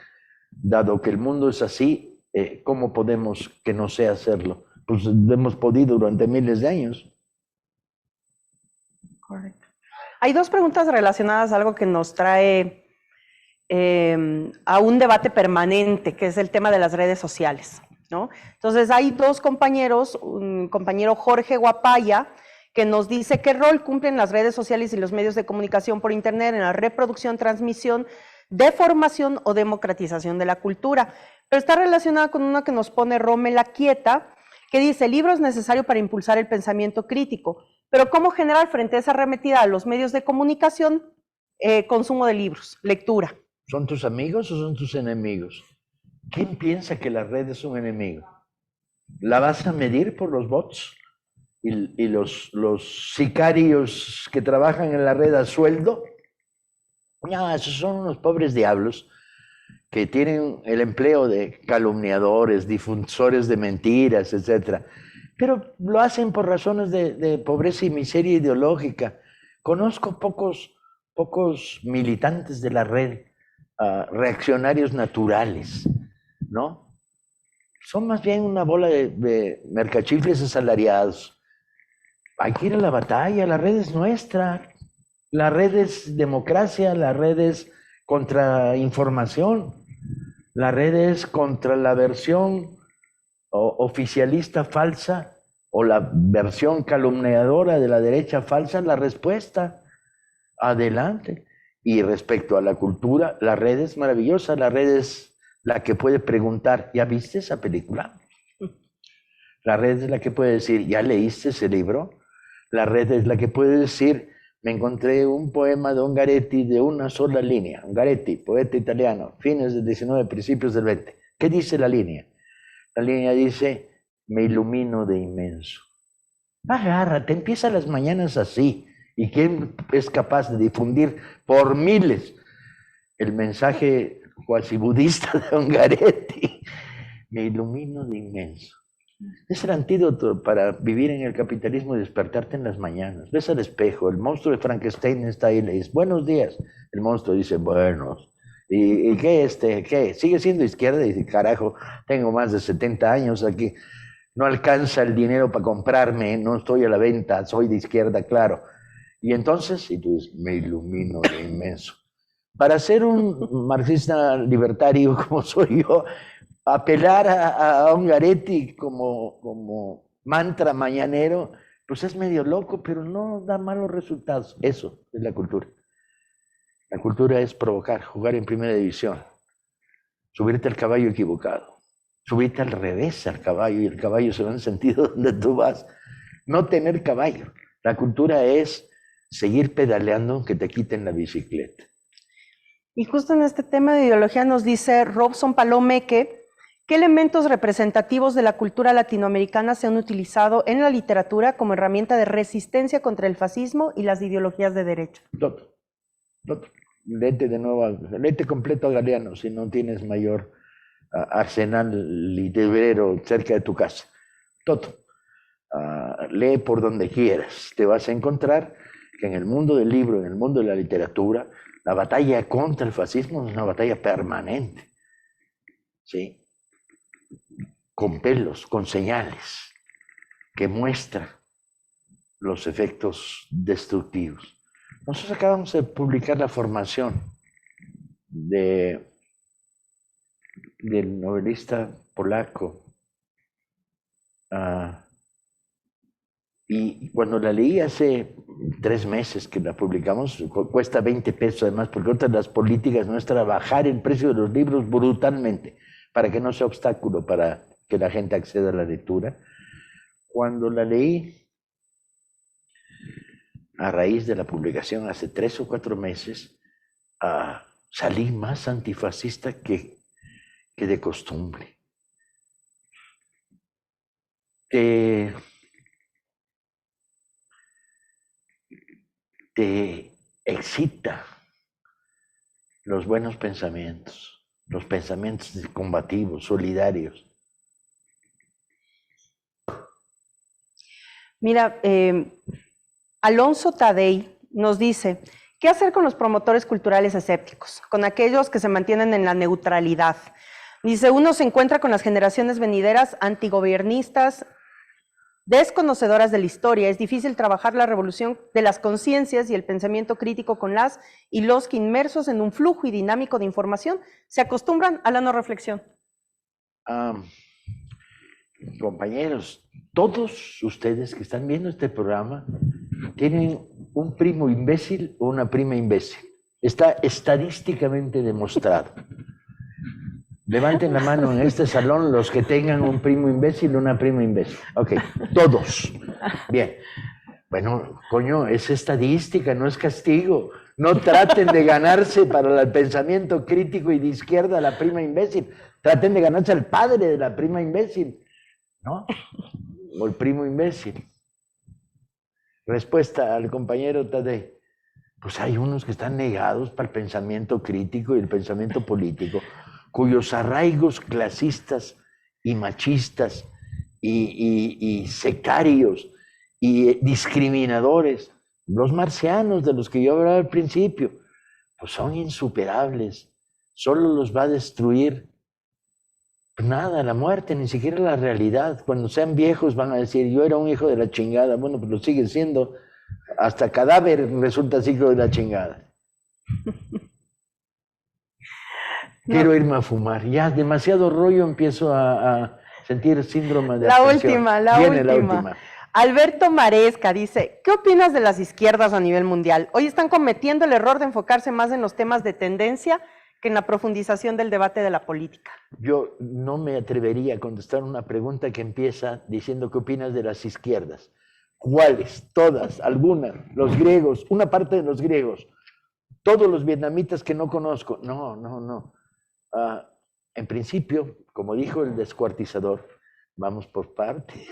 Speaker 2: dado que el mundo es así, ¿cómo podemos que no sea hacerlo? Pues hemos podido durante miles de años.
Speaker 1: Correcto. Hay dos preguntas relacionadas a algo que nos trae a un debate permanente, que es el tema de las redes sociales, ¿no? Entonces hay dos compañeros, un compañero Jorge Guapaya, que nos dice qué rol cumplen las redes sociales y los medios de comunicación por Internet en la reproducción, transmisión, deformación o democratización de la cultura. Pero está relacionada con una que nos pone Romela Quieta, que dice, el libro es necesario para impulsar el pensamiento crítico, pero ¿cómo generar frente a esa arremetida a los medios de comunicación consumo de libros, lectura?
Speaker 2: ¿Son tus amigos o son tus enemigos? ¿Quién piensa que la red es un enemigo? ¿La vas a medir por los bots? ¿Y los sicarios que trabajan en la red a sueldo? No, esos son unos pobres diablos que tienen el empleo de calumniadores, difusores de mentiras, etc. Pero lo hacen por razones de pobreza y miseria ideológica. Conozco pocos militantes de la red, reaccionarios naturales, ¿no? Son más bien una bola de mercachifles asalariados. Hay que ir a la batalla, la red es nuestra, la red es democracia, la red es contrainformación, la red es contra la versión oficialista falsa o la versión calumniadora de la derecha falsa, la respuesta, adelante. Y respecto a la cultura, la red es maravillosa, la red es la que puede preguntar, ¿ya viste esa película? La red es la que puede decir, ¿ya leíste ese libro? La red es la que puede decir, me encontré un poema de Ungaretti de una sola línea. Ungaretti, poeta italiano, fines del 19, principios del 20. ¿Qué dice la línea? La línea dice, me ilumino de inmenso. Agárrate, empieza las mañanas así. ¿Y quién es capaz de difundir por miles el mensaje cuasi budista de Ungaretti? Me ilumino de inmenso. Es el antídoto para vivir en el capitalismo y despertarte en las mañanas. Ves al espejo, el monstruo de Frankenstein está ahí, le dices, buenos días. El monstruo dice, buenos. ¿Y qué qué? ¿Sigue siendo izquierda? Y dice, carajo, tengo más de 70 años aquí. No alcanza el dinero para comprarme, no estoy a la venta, soy de izquierda, claro. Y entonces, y tú dices, me ilumino de inmenso. Para ser un marxista libertario como soy yo, apelar a Ungaretti como mantra mañanero, pues es medio loco, pero no da malos resultados. Eso es la cultura. La cultura es provocar, jugar en primera división, subirte al caballo equivocado, subirte al revés al caballo y el caballo se va en sentido donde tú vas. No tener caballo. La cultura es seguir pedaleando aunque te quiten la bicicleta.
Speaker 1: Y justo en este tema de ideología nos dice Robson Palomeque, ¿qué elementos representativos de la cultura latinoamericana se han utilizado en la literatura como herramienta de resistencia contra el fascismo y las ideologías de derecha?
Speaker 2: Todo. Léete de nuevo, léete completo a Galeano si no tienes mayor arsenal librero cerca de tu casa. Todo. Lee por donde quieras. Te vas a encontrar que en el mundo del libro, en el mundo de la literatura, la batalla contra el fascismo es una batalla permanente. ¿Sí? Con pelos, con señales, que muestra los efectos destructivos. Nosotros acabamos de publicar la formación del novelista polaco. Y cuando la leí hace 3 meses que la publicamos, cuesta 20 pesos además, porque otra de las políticas nuestras es bajar el precio de los libros brutalmente, para que no sea obstáculo para que la gente acceda a la lectura. Cuando la leí, a raíz de la publicación hace 3 o 4 meses, salí más antifascista que de costumbre. Te excita los buenos pensamientos, los pensamientos combativos, solidarios.
Speaker 1: Mira, Alonso Tadei nos dice, ¿qué hacer con los promotores culturales escépticos? Con aquellos que se mantienen en la neutralidad. Dice, uno se encuentra con las generaciones venideras antigobiernistas, desconocedoras de la historia. Es difícil trabajar la revolución de las conciencias y el pensamiento crítico con las y los que inmersos en un flujo y dinámico de información se acostumbran a la no reflexión.
Speaker 2: Compañeros, todos ustedes que están viendo este programa tienen un primo imbécil o una prima imbécil. Está estadísticamente demostrado. Levanten la mano en este salón los que tengan un primo imbécil o una prima imbécil. Ok, todos. Bien. Bueno, coño, es estadística, no es castigo. No traten de ganarse para el pensamiento crítico y de izquierda a la prima imbécil. Traten de ganarse al padre de la prima imbécil, ¿no? O el primo imbécil. Respuesta al compañero Tadei. Pues hay unos que están negados para el pensamiento crítico y el pensamiento político, cuyos arraigos clasistas y machistas y sectarios y discriminadores, los marcianos de los que yo hablaba al principio, pues son insuperables. Solo los va a destruir nada, la muerte, ni siquiera la realidad. Cuando sean viejos van a decir, yo era un hijo de la chingada. Bueno, pues lo sigue siendo. Hasta cadáver resulta hijo de la chingada. Quiero irme a fumar. Ya, demasiado rollo, empiezo a sentir síndrome de abstención.
Speaker 1: La última. Alberto Maresca dice, ¿qué opinas de las izquierdas a nivel mundial? Hoy están cometiendo el error de enfocarse más en los temas de tendencia que en la profundización del debate de la política.
Speaker 2: Yo no me atrevería a contestar una pregunta que empieza diciendo ¿qué opinas de las izquierdas? ¿Cuáles? Todas, algunas, los griegos, una parte de los griegos, todos los vietnamitas que no conozco. No. En principio, como dijo el descuartizador, vamos por partes.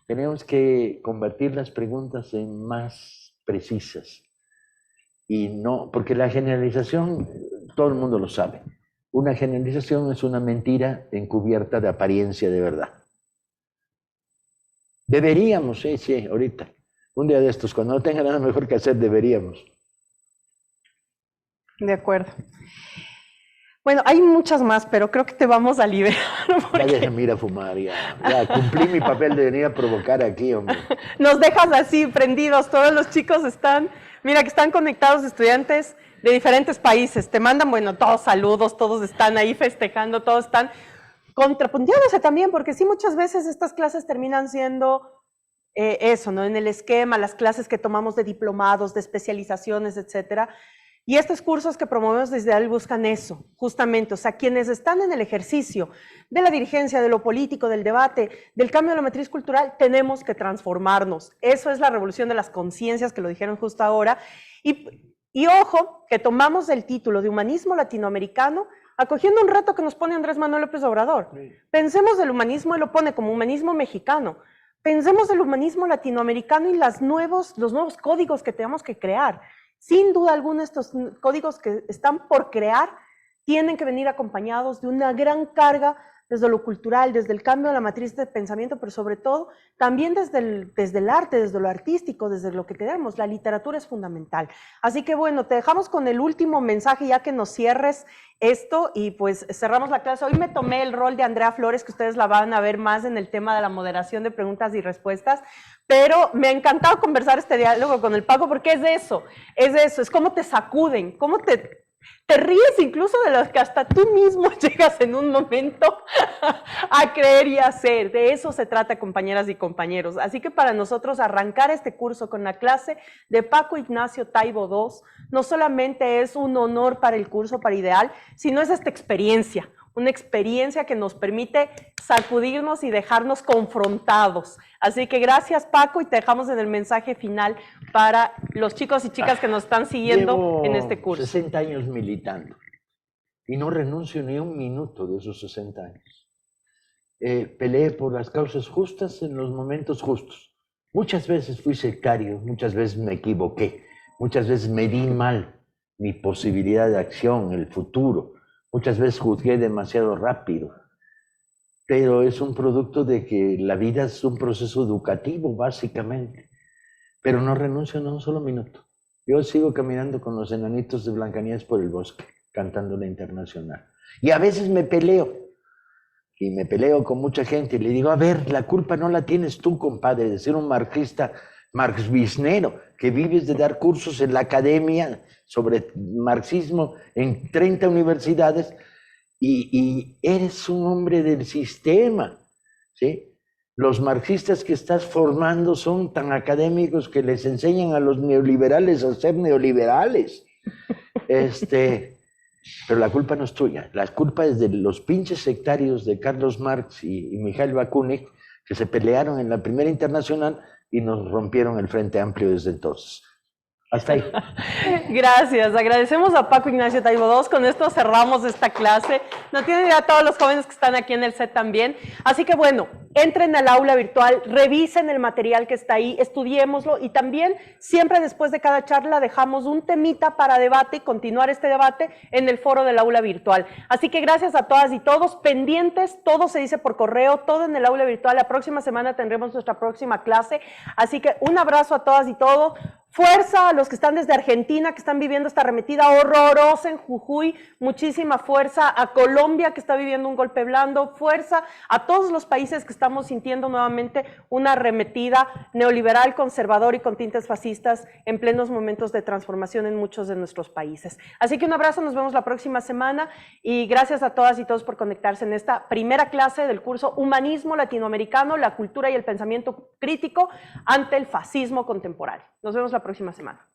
Speaker 2: Tenemos que convertir las preguntas en más precisas. Y no, porque la generalización, todo el mundo lo sabe. Una generalización es una mentira encubierta de apariencia de verdad. Deberíamos, sí, ahorita. Un día de estos, cuando no tenga nada mejor que hacer, deberíamos.
Speaker 1: De acuerdo. Bueno, hay muchas más, pero creo que te vamos a liberar.
Speaker 2: Ya déjame ir a fumar, ya cumplí mi papel de venir a provocar aquí, hombre.
Speaker 1: Nos dejas así, prendidos, todos los chicos están, mira que están conectados estudiantes de diferentes países, te mandan, bueno, todos saludos, todos están ahí festejando, todos están contrapunteándose también, porque sí, muchas veces estas clases terminan siendo eso, ¿no? En el esquema, las clases que tomamos de diplomados, de especializaciones, etcétera. Y estos cursos que promovemos desde AL buscan eso, justamente, o sea, quienes están en el ejercicio de la dirigencia, de lo político, del debate, del cambio de la matriz cultural, tenemos que transformarnos. Eso es la revolución de las conciencias, que lo dijeron justo ahora. Y ojo, que tomamos el título de Humanismo Latinoamericano, acogiendo un reto que nos pone Andrés Manuel López Obrador. Sí. Pensemos del humanismo, él lo pone como humanismo mexicano. Pensemos del humanismo latinoamericano y los nuevos códigos que tenemos que crear. Sin duda alguna, estos códigos que están por crear tienen que venir acompañados de una gran carga desde lo cultural, desde el cambio de la matriz de pensamiento, pero sobre todo también desde el arte, desde lo artístico, desde lo que tenemos. La literatura es fundamental. Así que bueno, te dejamos con el último mensaje ya que nos cierres esto y pues cerramos la clase. Hoy me tomé el rol de Andrea Flores, que ustedes la van a ver más en el tema de la moderación de preguntas y respuestas, pero me ha encantado conversar este diálogo con el Paco porque es cómo te sacuden, cómo te ríes incluso de lo que hasta tú mismo llegas en un momento a creer y a hacer. De eso se trata, compañeras y compañeros. Así que para nosotros arrancar este curso con la clase de Paco Ignacio Taibo II no solamente es un honor para el curso, para Ideal, sino es esta experiencia, una experiencia que nos permite sacudirnos y dejarnos confrontados. Así que gracias, Paco, y te dejamos en el mensaje final para los chicos y chicas que nos están siguiendo en este curso.
Speaker 2: 60 años militando y no renuncio ni un minuto de esos 60 años. Peleé por las causas justas en los momentos justos. Muchas veces fui sectario, muchas veces me equivoqué, muchas veces medí mal mi posibilidad de acción, el futuro. Muchas veces juzgué demasiado rápido, pero es un producto de que la vida es un proceso educativo, básicamente. Pero no renuncio ni un solo minuto. Yo sigo caminando con los enanitos de Blancanieves por el bosque, cantando la internacional. Y a veces me peleo, y me peleo con mucha gente, y le digo, a ver, la culpa no la tienes tú, compadre, de ser un marxista marxisnero, que vives de dar cursos en la academia sobre marxismo en 30 universidades, y eres un hombre del sistema, ¿sí? Los marxistas que estás formando son tan académicos que les enseñan a los neoliberales a ser neoliberales. Pero la culpa no es tuya, la culpa es de los pinches sectarios de Carlos Marx y Mikhail Bakunin, que se pelearon en la Primera Internacional y nos rompieron el Frente Amplio desde entonces. Hasta ahí.
Speaker 1: Gracias, agradecemos a Paco Ignacio Taibo II. Con esto cerramos esta clase. No tienen idea todos los jóvenes que están aquí en el set también. Así que bueno, entren al aula virtual, revisen el material que está ahí, estudiémoslo y también siempre después de cada charla dejamos un temita para debate y continuar este debate en el foro del aula virtual. Así que gracias a todas y todos, pendientes, todo se dice por correo, todo en el aula virtual. La próxima semana tendremos nuestra próxima clase. Así que un abrazo a todas y todos. Fuerza a los que están desde Argentina, que están viviendo esta arremetida horrorosa en Jujuy, muchísima fuerza a Colombia, que está viviendo un golpe blando, fuerza a todos los países que estamos sintiendo nuevamente una arremetida neoliberal, conservador y con tintes fascistas en plenos momentos de transformación en muchos de nuestros países. Así que un abrazo, nos vemos la próxima semana y gracias a todas y todos por conectarse en esta primera clase del curso Humanismo Latinoamericano, la cultura y el pensamiento crítico ante el fascismo contemporáneo. Nos vemos la próxima semana.